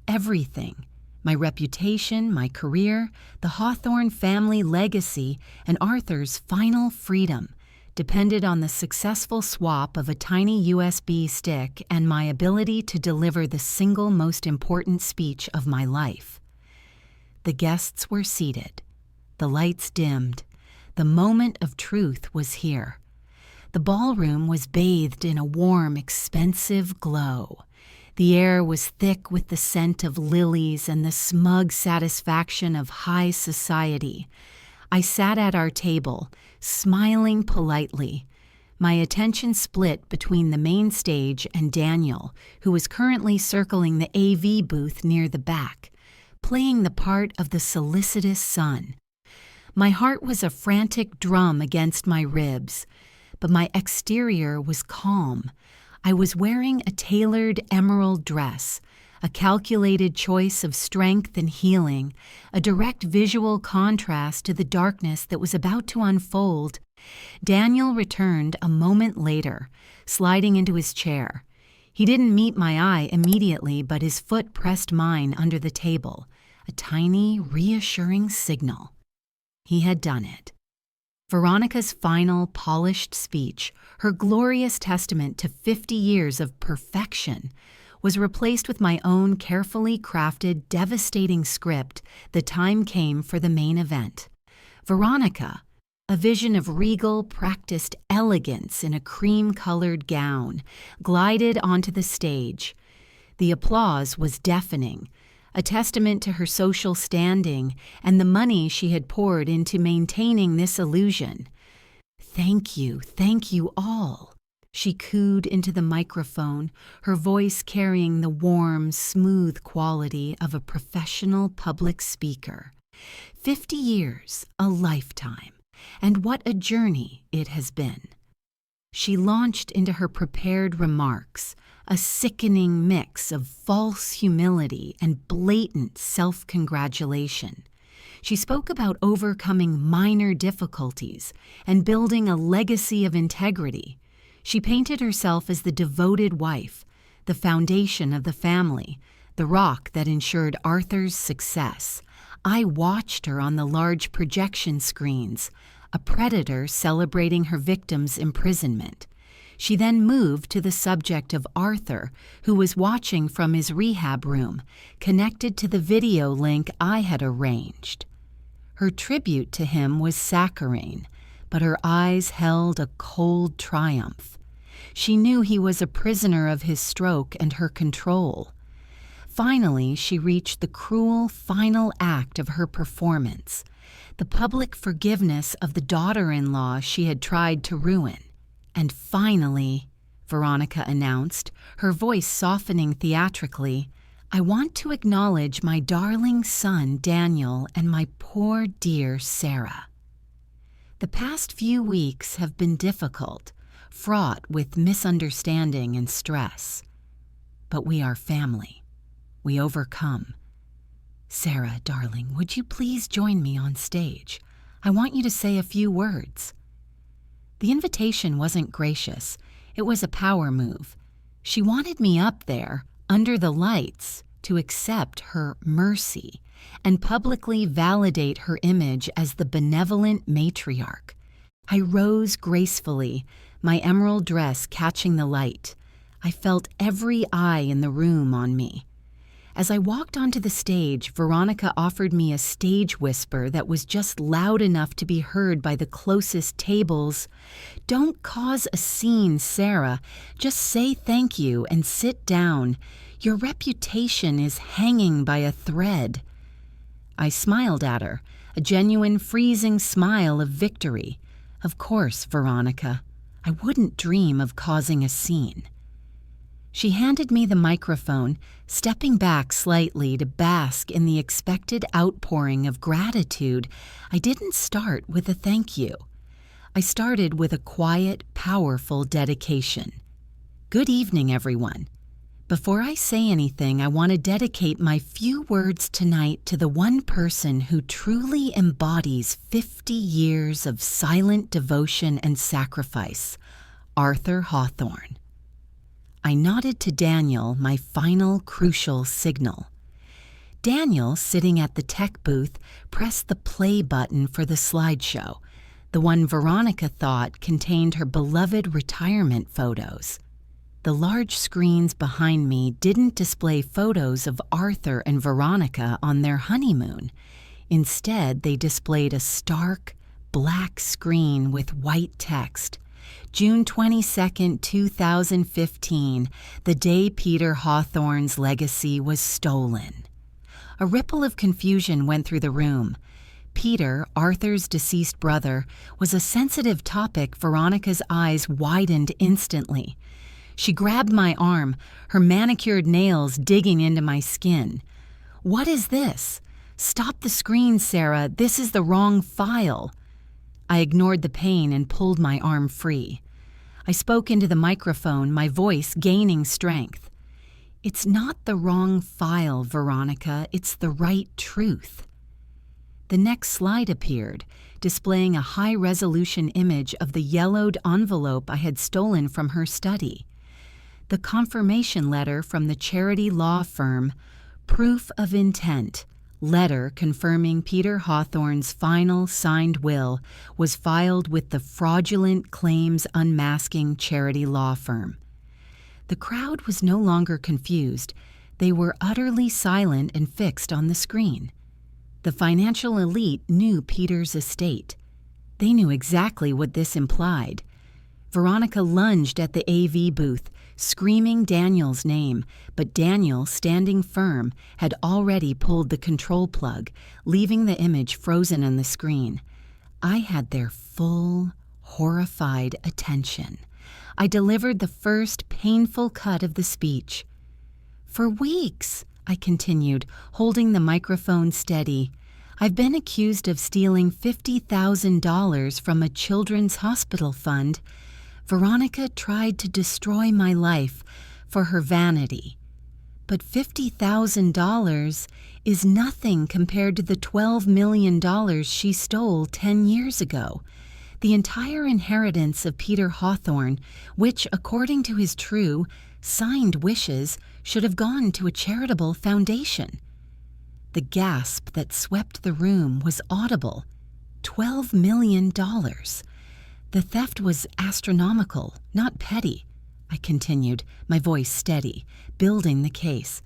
Everything, my reputation, my career, the Hawthorne family legacy, and Arthur's final freedom, depended on the successful swap of a tiny USB stick and my ability to deliver the single most important speech of my life. The guests were seated. The lights dimmed. The moment of truth was here. The ballroom was bathed in a warm, expensive glow. The air was thick with the scent of lilies and the smug satisfaction of high society. I sat at our table, smiling politely. My attention split between the main stage and Daniel, who was currently circling the AV booth near the back, playing the part of the solicitous son. My heart was a frantic drum against my ribs, but my exterior was calm. I was wearing a tailored emerald dress, a calculated choice of strength and healing, a direct visual contrast to the darkness that was about to unfold. Daniel returned a moment later, sliding into his chair. He didn't meet my eye immediately, but his foot pressed mine under the table, a tiny, reassuring signal. He had done it. Veronica's final, polished speech, her glorious testament to 50 years of perfection, was replaced with my own carefully crafted, devastating script. The time came for the main event. Veronica, a vision of regal, practiced elegance in a cream-colored gown, glided onto the stage. The applause was deafening, a testament to her social standing and the money she had poured into maintaining this illusion. Thank you all," she cooed into the microphone, her voice carrying the warm, smooth quality of a professional public speaker. 50 years, a lifetime, and what a journey it has been. She launched into her prepared remarks, a sickening mix of false humility and blatant self-congratulation. She spoke about overcoming minor difficulties and building a legacy of integrity. She painted herself as the devoted wife, the foundation of the family, the rock that ensured Arthur's success. I watched her on the large projection screens, a predator celebrating her victim's imprisonment. She then moved to the subject of Arthur, who was watching from his rehab room, connected to the video link I had arranged. Her tribute to him was saccharine, but her eyes held a cold triumph. She knew he was a prisoner of his stroke and her control. Finally, she reached the cruel final act of her performance, the public forgiveness of the daughter-in-law she had tried to ruin. "And finally," Veronica announced, her voice softening theatrically, "I want to acknowledge my darling son Daniel and my poor dear Sarah. The past few weeks have been difficult, fraught with misunderstanding and stress. But we are family. We overcome. Sarah, darling, would you please join me on stage? I want you to say a few words." The invitation wasn't gracious. It was a power move. She wanted me up there, under the lights, to accept her mercy and publicly validate her image as the benevolent matriarch. I rose gracefully, my emerald dress catching the light. I felt every eye in the room on me. As I walked onto the stage, Veronica offered me a stage whisper that was just loud enough to be heard by the closest tables. "Don't cause a scene, Sarah. Just say thank you and sit down. Your reputation is hanging by a thread." I smiled at her, a genuine freezing smile of victory. Of course, Veronica. I wouldn't dream of causing a scene. She handed me the microphone, stepping back slightly to bask in the expected outpouring of gratitude. I didn't start with a thank you. I started with a quiet, powerful dedication. Good evening, everyone. Before I say anything, I want to dedicate my few words tonight to the one person who truly embodies 50 years of silent devotion and sacrifice, Arthur Hawthorne. I nodded to Daniel, my final crucial signal. Daniel, sitting at the tech booth, pressed the play button for the slideshow, the one Veronica thought contained her beloved retirement photos. The large screens behind me didn't display photos of Arthur and Veronica on their honeymoon. Instead, they displayed a stark, black screen with white text. June 22, 2015, the day Peter Hawthorne's legacy was stolen. A ripple of confusion went through the room. Peter, Arthur's deceased brother, was a sensitive topic. Veronica's eyes widened instantly. She grabbed my arm, her manicured nails digging into my skin. "What is this? Stop the screen, Sarah. This is the wrong file." I ignored the pain and pulled my arm free. I spoke into the microphone, my voice gaining strength. "It's not the wrong file, Veronica. It's the right truth." The next slide appeared, displaying a high-resolution image of the yellowed envelope I had stolen from her study. The confirmation letter from the charity law firm, Proof of Intent, letter confirming Peter Hawthorne's final signed will, was filed with the Fraudulent Claims Unmasking charity law firm. The crowd was no longer confused. They were utterly silent and fixed on the screen. The financial elite knew Peter's estate. They knew exactly what this implied. Veronica lunged at the AV booth, screaming Daniel's name, but Daniel, standing firm, had already pulled the control plug, leaving the image frozen on the screen. I had their full, horrified attention. I delivered the first painful cut of the speech. "For weeks," I continued, holding the microphone steady, "I've been accused of stealing $50,000 from a children's hospital fund. Veronica tried to destroy my life for her vanity. But $50,000 is nothing compared to the $12 million she stole 10 years ago. The entire inheritance of Peter Hawthorne, which, according to his true, signed wishes, should have gone to a charitable foundation." The gasp that swept the room was audible. $12 million. The theft was astronomical, not petty. I continued, my voice steady, building the case.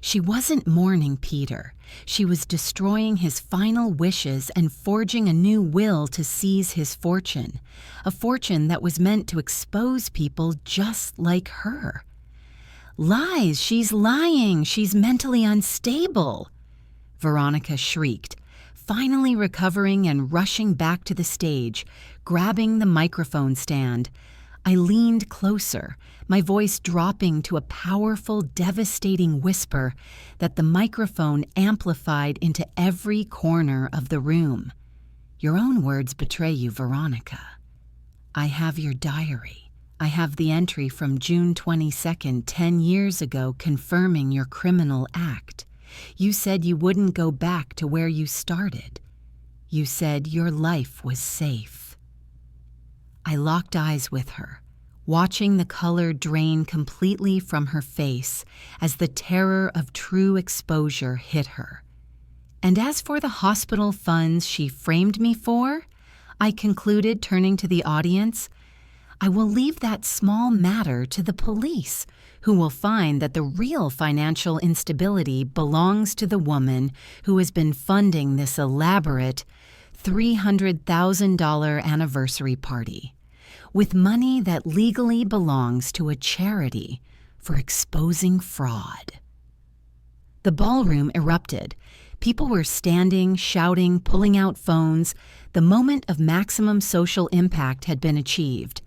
She wasn't mourning Peter. She was destroying his final wishes and forging a new will to seize his fortune, a fortune that was meant to expose people just like her. "Lies! She's lying! She's mentally unstable!" Veronica shrieked, finally recovering and rushing back to the stage, grabbing the microphone stand. I leaned closer, my voice dropping to a powerful, devastating whisper that the microphone amplified into every corner of the room. "Your own words betray you, Veronica. I have your diary. I have the entry from June 22nd, 10 years ago, confirming your criminal act. You said you wouldn't go back to where you started. You said your life was safe." I locked eyes with her, watching the color drain completely from her face as the terror of true exposure hit her. "And as for the hospital funds she framed me for," I concluded, turning to the audience, "I will leave that small matter to the police, who will find that the real financial instability belongs to the woman who has been funding this elaborate $300,000 anniversary party, with money that legally belongs to a charity for exposing fraud." The ballroom erupted. People were standing, shouting, pulling out phones. The moment of maximum social impact had been achieved.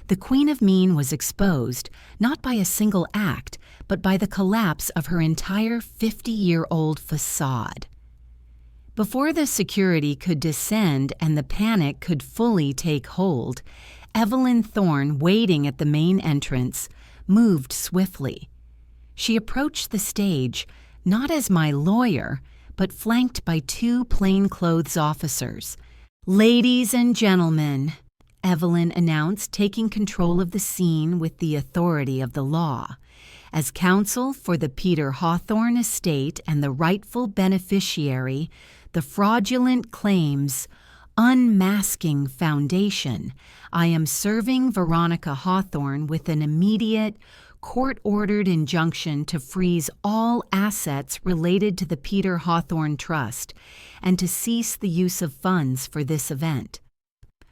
The Queen of Mean was exposed, not by a single act, but by the collapse of her entire 50-year-old facade. Before the security could descend and the panic could fully take hold, Evelyn Thorne, waiting at the main entrance, moved swiftly. She approached the stage, not as my lawyer, but flanked by two plainclothes officers. "Ladies and gentlemen," Evelyn announced, taking control of the scene with the authority of the law. "As counsel for the Peter Hawthorne estate and the rightful beneficiary, the Fraudulent Claims Unmasking Foundation, I am serving Veronica Hawthorne with an immediate, court-ordered injunction to freeze all assets related to the Peter Hawthorne Trust and to cease the use of funds for this event.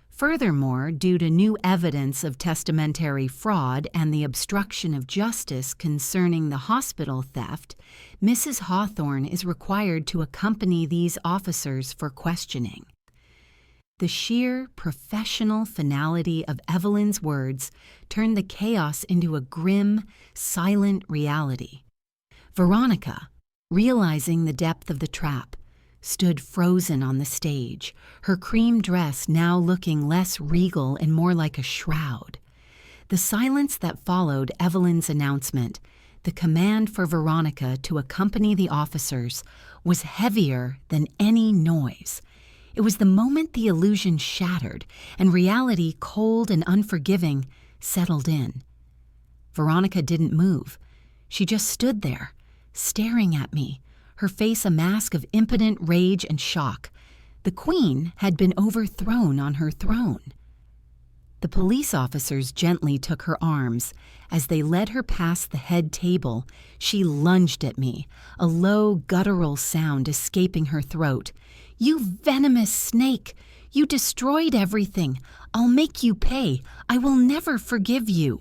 Furthermore, due to new evidence of testamentary fraud and the obstruction of justice concerning the hospital theft, Mrs. Hawthorne is required to accompany these officers for questioning." The sheer professional finality of Evelyn's words turned the chaos into a grim, silent reality. Veronica, realizing the depth of the trap, stood frozen on the stage, her cream dress now looking less regal and more like a shroud. The silence that followed Evelyn's announcement, the command for Veronica to accompany the officers, was heavier than any noise. It was the moment the illusion shattered and reality, cold and unforgiving, settled in. Veronica didn't move. She just stood there, staring at me, her face a mask of impotent rage and shock. The Queen had been overthrown on her throne. The police officers gently took her arms. As they led her past the head table, she lunged at me, a low, guttural sound escaping her throat. "You venomous snake! You destroyed everything! I'll make you pay! I will never forgive you!"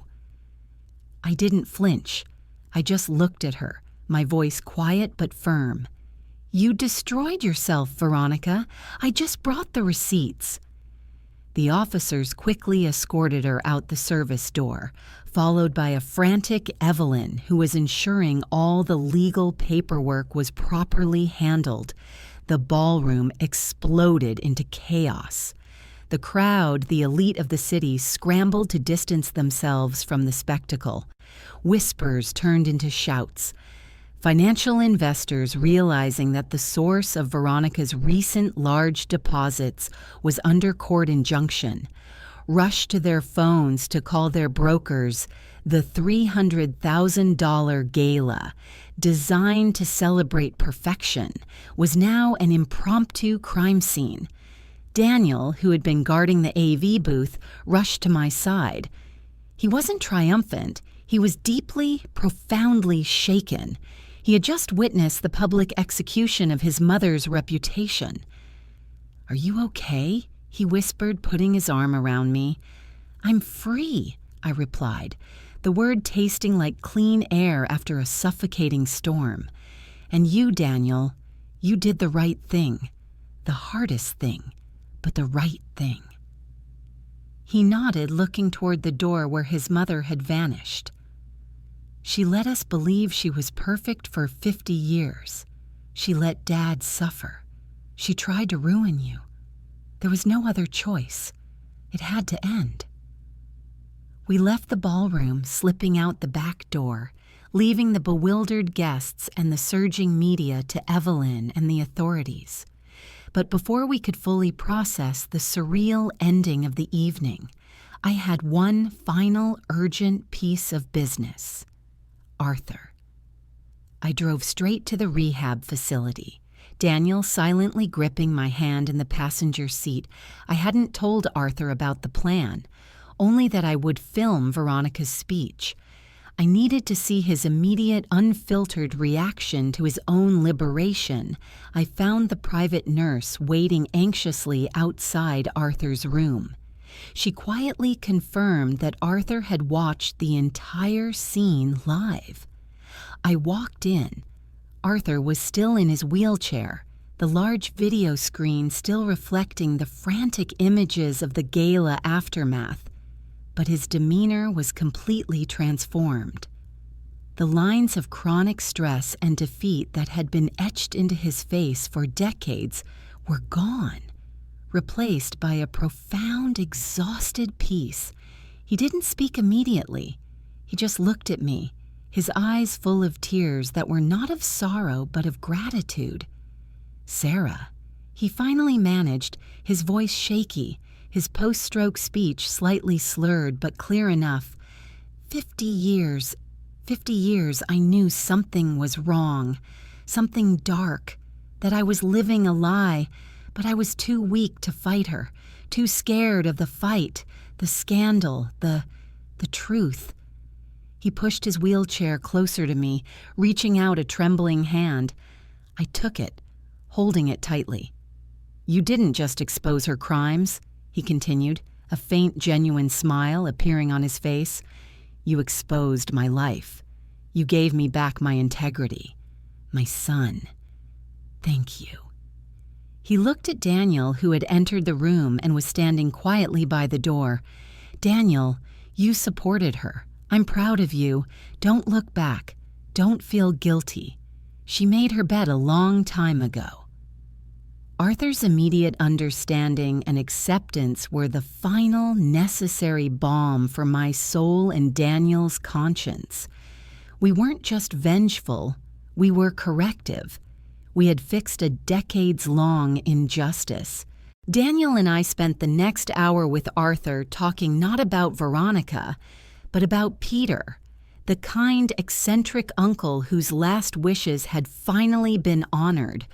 I didn't flinch. I just looked at her, my voice quiet but firm. "You destroyed yourself, Veronica. I just brought the receipts." The officers quickly escorted her out the service door, followed by a frantic Evelyn who was ensuring all the legal paperwork was properly handled. The ballroom exploded into chaos. The crowd, the elite of the city, scrambled to distance themselves from the spectacle. Whispers turned into shouts. Financial investors, realizing that the source of Veronica's recent large deposits was under court injunction, rushed to their phones to call their brokers. The $300,000 gala, designed to celebrate perfection, was now an impromptu crime scene. Daniel, who had been guarding the AV booth, rushed to my side. He wasn't triumphant. He was deeply, profoundly shaken. He had just witnessed the public execution of his mother's reputation. "Are you okay?" he whispered, putting his arm around me. "I'm free," I replied, the word tasting like clean air after a suffocating storm. "And you, Daniel, you did the right thing. The hardest thing, but the right thing." He nodded, looking toward the door where his mother had vanished. "She let us believe she was perfect for 50 years. She let Dad suffer. She tried to ruin you. There was no other choice. It had to end." We left the ballroom, slipping out the back door, leaving the bewildered guests and the surging media to Evelyn and the authorities. But before we could fully process the surreal ending of the evening, I had one final urgent piece of business. Arthur. I drove straight to the rehab facility, Daniel silently gripping my hand in the passenger seat. I hadn't told Arthur about the plan, only that I would film Veronica's speech. I needed to see his immediate, unfiltered reaction to his own liberation. I found the private nurse waiting anxiously outside Arthur's room. She quietly confirmed that Arthur had watched the entire scene live. I walked in. Arthur was still in his wheelchair, the large video screen still reflecting the frantic images of the gala aftermath, but his demeanor was completely transformed. The lines of chronic stress and defeat that had been etched into his face for decades were gone, replaced by a profound, exhausted peace. He didn't speak immediately. He just looked at me, his eyes full of tears that were not of sorrow but of gratitude. "Sarah," he finally managed, his voice shaky, his post-stroke speech slightly slurred but clear enough. 50 years I knew something was wrong, something dark, that I was living a lie, but I was too weak to fight her, too scared of the fight, the scandal, the truth. He pushed his wheelchair closer to me, reaching out a trembling hand. I took it, holding it tightly. "You didn't just expose her crimes," he continued, a faint, genuine smile appearing on his face. "You exposed my life. You gave me back my integrity. My son. Thank you." He looked at Daniel, who had entered the room and was standing quietly by the door. "Daniel, you supported her. I'm proud of you. Don't look back. Don't feel guilty. She made her bed a long time ago." Arthur's immediate understanding and acceptance were the final necessary balm for my soul and Daniel's conscience. We weren't just vengeful, we were corrective. We had fixed a decades-long injustice. Daniel and I spent the next hour with Arthur talking not about Veronica, but about Peter, the kind, eccentric uncle whose last wishes had finally been honored.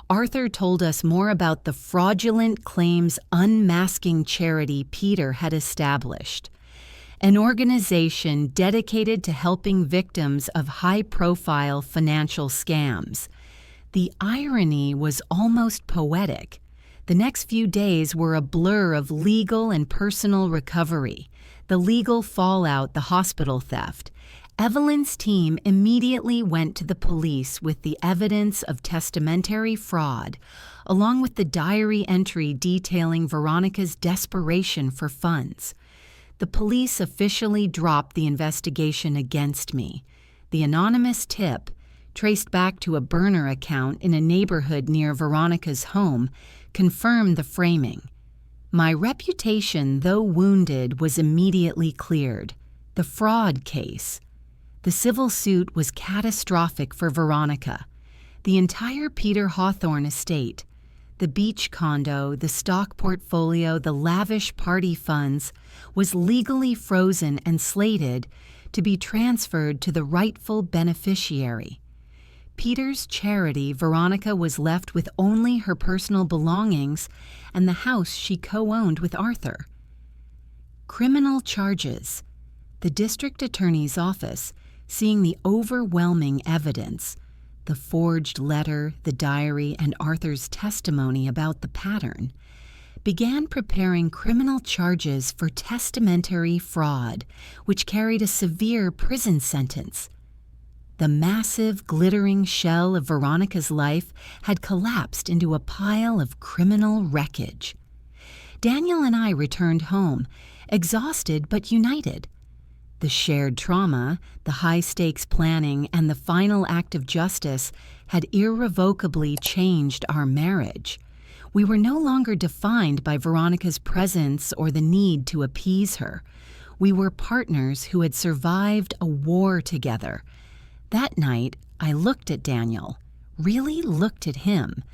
Arthur told us more about the fraudulent claims unmasking charity Peter had established, an organization dedicated to helping victims of high-profile financial scams. The irony was almost poetic. The next few days were a blur of legal and personal recovery, the legal fallout, the hospital theft. Evelyn's team immediately went to the police with the evidence of testamentary fraud, along with the diary entry detailing Veronica's desperation for funds. The police officially dropped the investigation against me. The anonymous tip, traced back to a burner account in a neighborhood near Veronica's home, confirmed the framing. My reputation, though wounded, was immediately cleared. The fraud case. The civil suit was catastrophic for Veronica. The entire Peter Hawthorne estate, the beach condo, the stock portfolio, the lavish party funds, was legally frozen and slated to be transferred to the rightful beneficiary. Peter's charity, Veronica was left with only her personal belongings and the house she co-owned with Arthur. Criminal charges. The district attorney's office, seeing the overwhelming evidence, the forged letter, the diary, and Arthur's testimony about the pattern, began preparing criminal charges for testamentary fraud, which carried a severe prison sentence. The massive, glittering shell of Veronica's life had collapsed into a pile of criminal wreckage. Daniel and I returned home, exhausted but united. The shared trauma, the high-stakes planning, and the final act of justice had irrevocably changed our marriage. We were no longer defined by Veronica's presence or the need to appease her. We were partners who had survived a war together. That night, I looked at Daniel, really looked at him,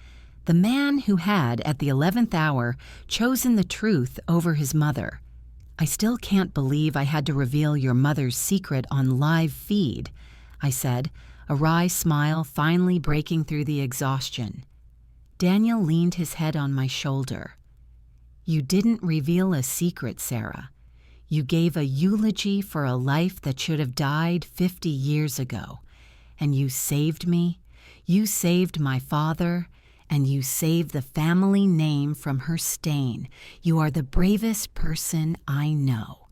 the man who had, at the 11th hour, chosen the truth over his mother. "I still can't believe I had to reveal your mother's secret on live feed," I said, a wry smile finally breaking through the exhaustion. Daniel leaned his head on my shoulder. "You didn't reveal a secret, Sarah. You gave a eulogy for a life that should have died 50 years ago. And you saved me, you saved my father, and you saved the family name from her stain. You are the bravest person I know."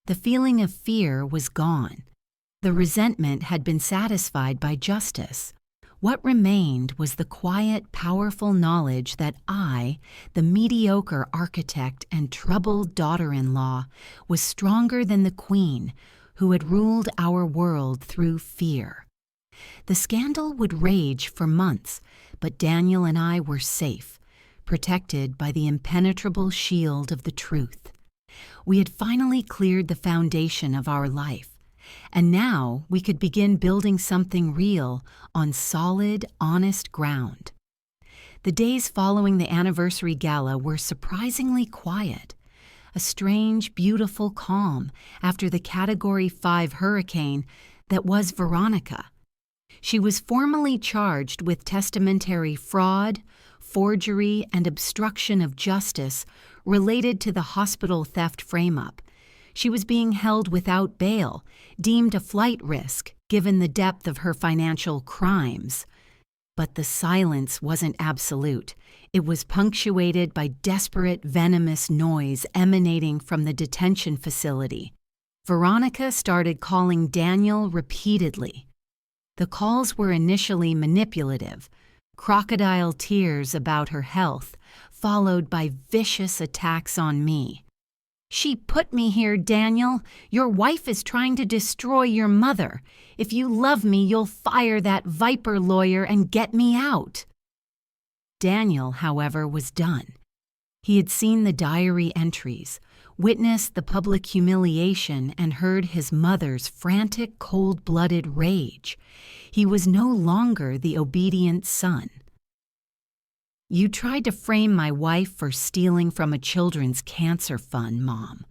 The feeling of fear was gone. The resentment had been satisfied by justice. What remained was the quiet, powerful knowledge that I, the mediocre architect and troubled daughter-in-law, was stronger than the queen who had ruled our world through fear. The scandal would rage for months, but Daniel and I were safe, protected by the impenetrable shield of the truth. We had finally cleared the foundation of our life, and now we could begin building something real on solid, honest ground. The days following the anniversary gala were surprisingly quiet, a strange, beautiful calm after the Category 5 hurricane that was Veronica. She was formally charged with testamentary fraud, forgery, and obstruction of justice related to the hospital theft frame-up. She was being held without bail, deemed a flight risk given the depth of her financial crimes. But the silence wasn't absolute. It was punctuated by desperate, venomous noise emanating from the detention facility. Veronica started calling Daniel repeatedly. The calls were initially manipulative, crocodile tears about her health, followed by vicious attacks on me. "She put me here, Daniel. Your wife is trying to destroy your mother. If you love me, you'll fire that viper lawyer and get me out." Daniel, however, was done. He had seen the diary entries, witnessed the public humiliation, and heard his mother's frantic, cold-blooded rage. He was no longer the obedient son. "You tried to frame my wife for stealing from a children's cancer fund, Mom,"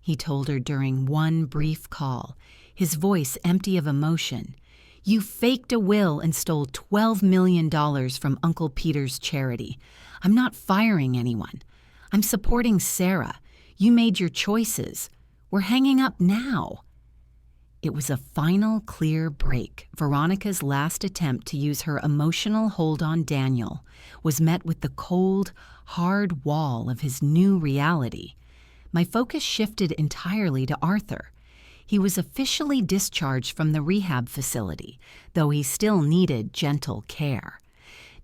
he told her during one brief call, his voice empty of emotion. "You faked a will and stole $12 million from Uncle Peter's charity. I'm not firing anyone. I'm supporting Sarah. You made your choices. We're hanging up now." It was a final, clear break. Veronica's last attempt to use her emotional hold on Daniel was met with the cold, hard wall of his new reality. My focus shifted entirely to Arthur. He was officially discharged from the rehab facility, though he still needed gentle care.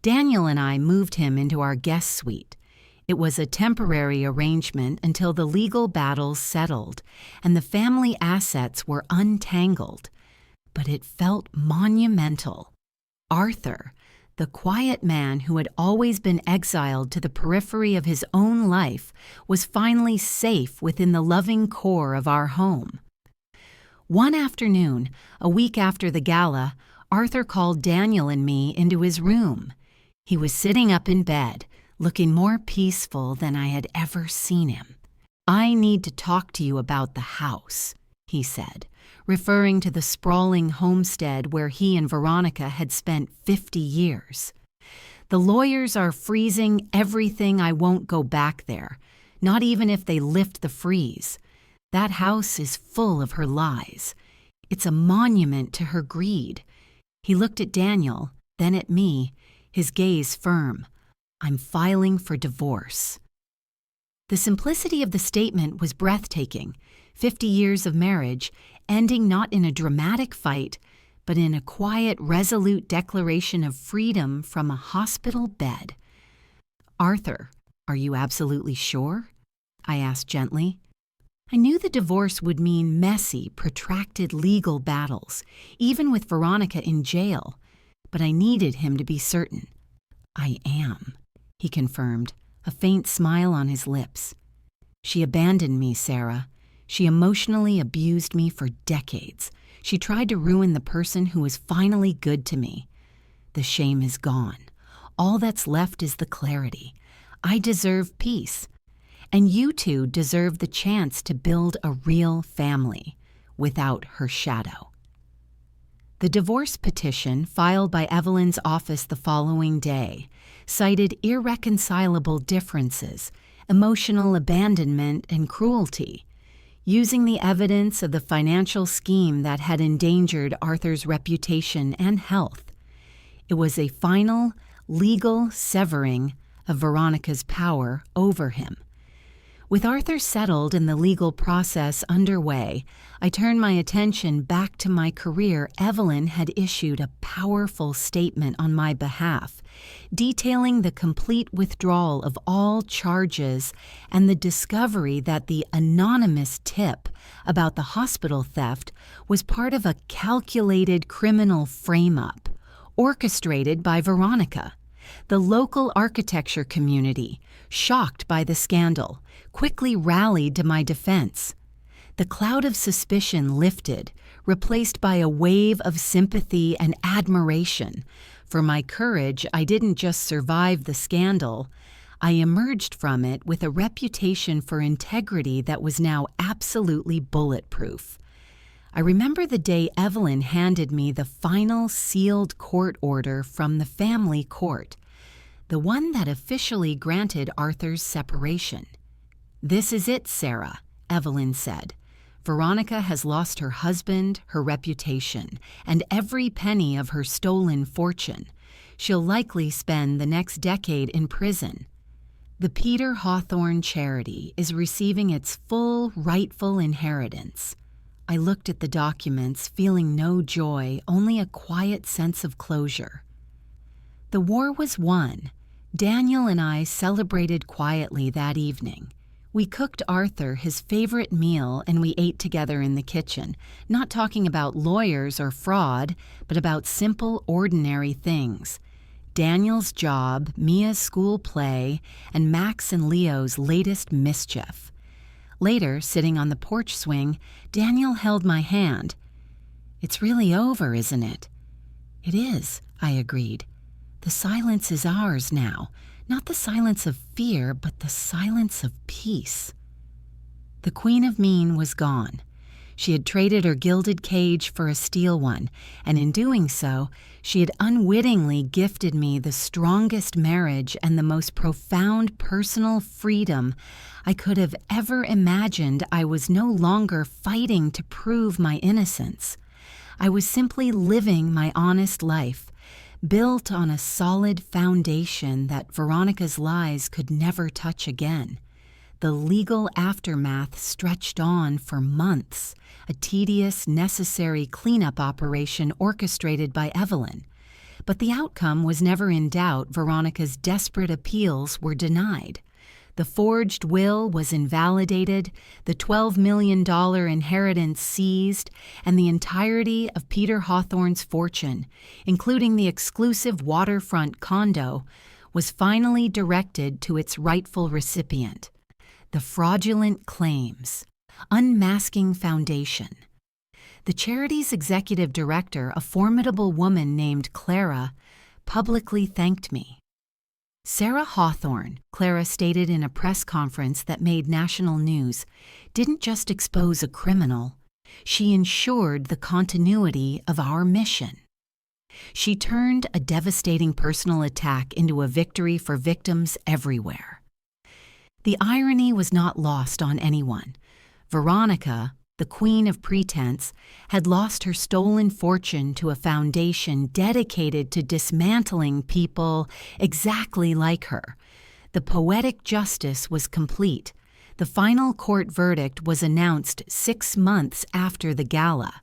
Daniel and I moved him into our guest suite. It was a temporary arrangement until the legal battles settled and the family assets were untangled. But it felt monumental. Arthur, the quiet man who had always been exiled to the periphery of his own life, was finally safe within the loving core of our home. One afternoon, a week after the gala, Arthur called Daniel and me into his room. He was sitting up in bed, looking more peaceful than I had ever seen him. "I need to talk to you about the house," he said, referring to the sprawling homestead where he and Veronica had spent 50 years. "The lawyers are freezing everything. I won't go back there, not even if they lift the freeze. That house is full of her lies. It's a monument to her greed." He looked at Daniel, then at me, his gaze firm. "I'm filing for divorce." The simplicity of the statement was breathtaking. 50 years of marriage, ending not in a dramatic fight, but in a quiet, resolute declaration of freedom from a hospital bed. "Arthur, are you absolutely sure?" I asked gently. I knew the divorce would mean messy, protracted legal battles, even with Veronica in jail, but I needed him to be certain. "I am," he confirmed, a faint smile on his lips. "She abandoned me, Sarah. She emotionally abused me for decades. She tried to ruin the person who was finally good to me. The shame is gone. All that's left is the clarity. I deserve peace. And you two deserve the chance to build a real family without her shadow." The divorce petition filed by Evelyn's office the following day cited irreconcilable differences, emotional abandonment, and cruelty. Using the evidence of the financial scheme that had endangered Arthur's reputation and health, it was a final, legal severing of Veronica's power over him. With Arthur settled and the legal process underway, I turned my attention back to my career. Evelyn had issued a powerful statement on my behalf, detailing the complete withdrawal of all charges and the discovery that the anonymous tip about the hospital theft was part of a calculated criminal frame-up, orchestrated by Veronica. The local architecture community, shocked by the scandal, quickly rallied to my defense. The cloud of suspicion lifted, replaced by a wave of sympathy and admiration. For my courage, I didn't just survive the scandal, I emerged from it with a reputation for integrity that was now absolutely bulletproof. I remember the day Evelyn handed me the final sealed court order from the family court, the one that officially granted Arthur's separation. "This is it, Sarah," Evelyn said. "Veronica has lost her husband, her reputation, and every penny of her stolen fortune. She'll likely spend the next decade in prison. The Peter Hawthorne charity is receiving its full, rightful inheritance." I looked at the documents, feeling no joy, only a quiet sense of closure. The war was won. Daniel and I celebrated quietly that evening. We cooked Arthur his favorite meal and we ate together in the kitchen, not talking about lawyers or fraud, but about simple, ordinary things. Daniel's job, Mia's school play, and Max and Leo's latest mischief. Later, sitting on the porch swing, Daniel held my hand. "It's really over, isn't it?" "It is," I agreed. "The silence is ours now, not the silence of fear, but the silence of peace." The Queen of Mean was gone. She had traded her gilded cage for a steel one, and in doing so, she had unwittingly gifted me the strongest marriage and the most profound personal freedom I could have ever imagined. I was no longer fighting to prove my innocence. I was simply living my honest life, built on a solid foundation that Veronica's lies could never touch again. The legal aftermath stretched on for months, a tedious, necessary cleanup operation orchestrated by Evelyn. But the outcome was never in doubt. Veronica's desperate appeals were denied. The forged will was invalidated, the $12 million inheritance seized, and the entirety of Peter Hawthorne's fortune, including the exclusive waterfront condo, was finally directed to its rightful recipient. The fraudulent claims, unmasking foundation. The charity's executive director, a formidable woman named Clara, publicly thanked me. Sarah Hawthorne, Clara stated in a press conference that made national news, didn't just expose a criminal, she ensured the continuity of our mission. She turned a devastating personal attack into a victory for victims everywhere. The irony was not lost on anyone. Veronica, the queen of pretense, had lost her stolen fortune to a foundation dedicated to dismantling people exactly like her. The poetic justice was complete. The final court verdict was announced 6 months after the gala.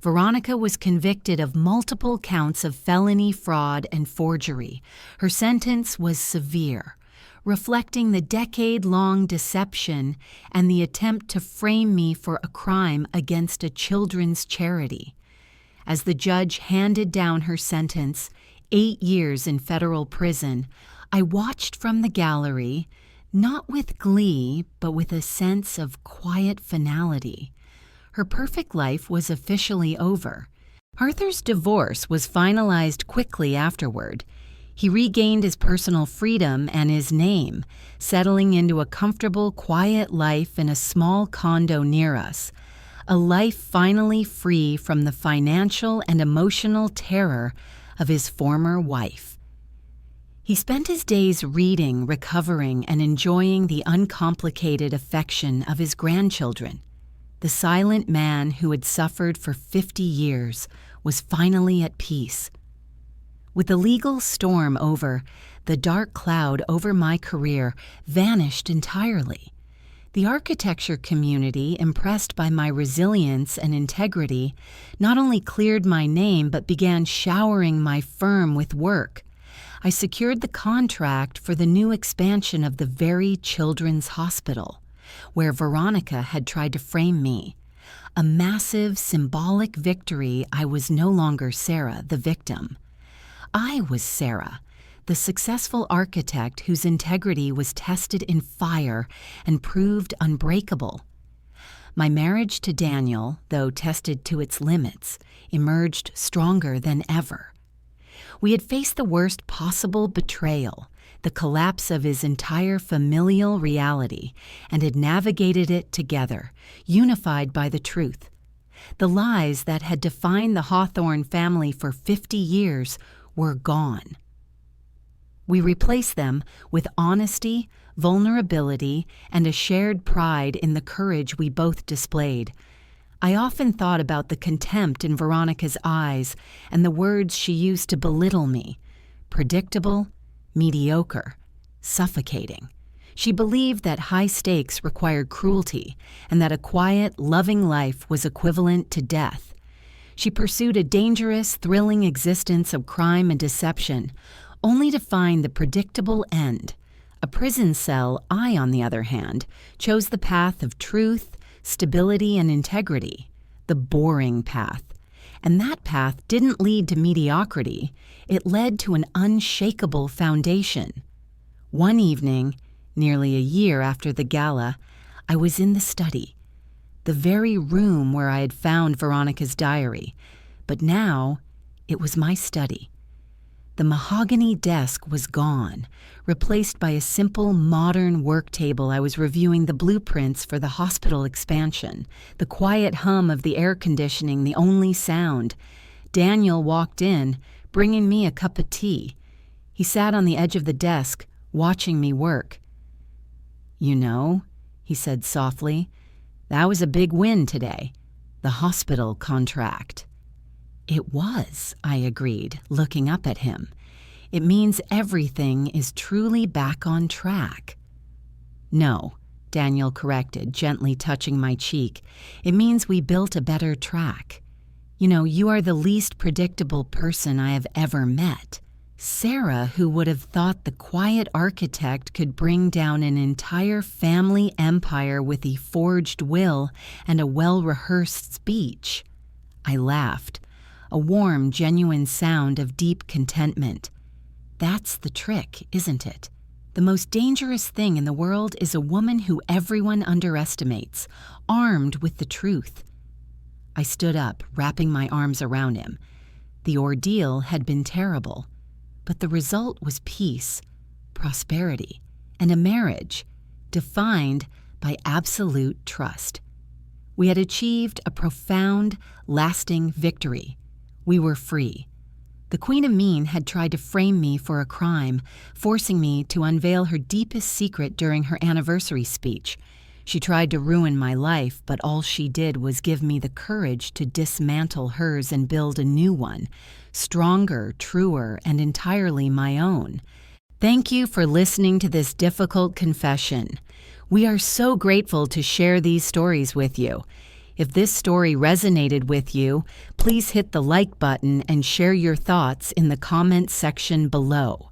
Veronica was convicted of multiple counts of felony fraud and forgery. Her sentence was severe, reflecting the decade-long deception and the attempt to frame me for a crime against a children's charity. As the judge handed down her sentence, 8 years in federal prison, I watched from the gallery, not with glee, but with a sense of quiet finality. Her perfect life was officially over. Arthur's divorce was finalized quickly afterward. He regained his personal freedom and his name, settling into a comfortable, quiet life in a small condo near us, a life finally free from the financial and emotional terror of his former wife. He spent his days reading, recovering, and enjoying the uncomplicated affection of his grandchildren. The silent man who had suffered for 50 years was finally at peace. With the legal storm over, the dark cloud over my career vanished entirely. The architecture community, impressed by my resilience and integrity, not only cleared my name but began showering my firm with work. I secured the contract for the new expansion of the very children's hospital, where Veronica had tried to frame me. A massive, symbolic victory. I was no longer Sarah, the victim. I was Sarah, the successful architect whose integrity was tested in fire and proved unbreakable. My marriage to Daniel, though tested to its limits, emerged stronger than ever. We had faced the worst possible betrayal, the collapse of his entire familial reality, and had navigated it together, unified by the truth. The lies that had defined the Hawthorne family for 50 years were gone. We replaced them with honesty, vulnerability, and a shared pride in the courage we both displayed. I often thought about the contempt in Veronica's eyes and the words she used to belittle me. Predictable, mediocre, suffocating. She believed that high stakes required cruelty and that a quiet, loving life was equivalent to death. She pursued a dangerous, thrilling existence of crime and deception, only to find the predictable end. A prison cell, I, on the other hand, chose the path of truth, stability, and integrity, the boring path. And that path didn't lead to mediocrity. It led to an unshakable foundation. One evening, nearly a year after the gala, I was in the study, the very room where I had found Veronica's diary. But now, it was my study. The mahogany desk was gone, replaced by a simple, modern work table. I was reviewing the blueprints for the hospital expansion, the quiet hum of the air conditioning, the only sound. Daniel walked in, bringing me a cup of tea. He sat on the edge of the desk, watching me work. "You know," he said softly, "that was a big win today. The hospital contract." "It was," I agreed, looking up at him. "It means everything is truly back on track." "No," Daniel corrected, gently touching my cheek. "It means we built a better track. You know, you are the least predictable person I have ever met. Sarah, who would have thought the quiet architect could bring down an entire family empire with a forged will and a well-rehearsed speech." I laughed, a warm, genuine sound of deep contentment. That's the trick, isn't it? The most dangerous thing in the world is a woman who everyone underestimates, armed with the truth. I stood up, wrapping my arms around him. The ordeal had been terrible, but the result was peace, prosperity, and a marriage defined by absolute trust. We had achieved a profound, lasting victory. We were free. The Queen of Mean had tried to frame me for a crime, forcing me to unveil her deepest secret during her anniversary speech. She tried to ruin my life, but all she did was give me the courage to dismantle hers and build a new one, stronger, truer, and entirely my own. Thank you for listening to this difficult confession. We are so grateful to share these stories with you. If this story resonated with you, please hit the like button and share your thoughts in the comments section below.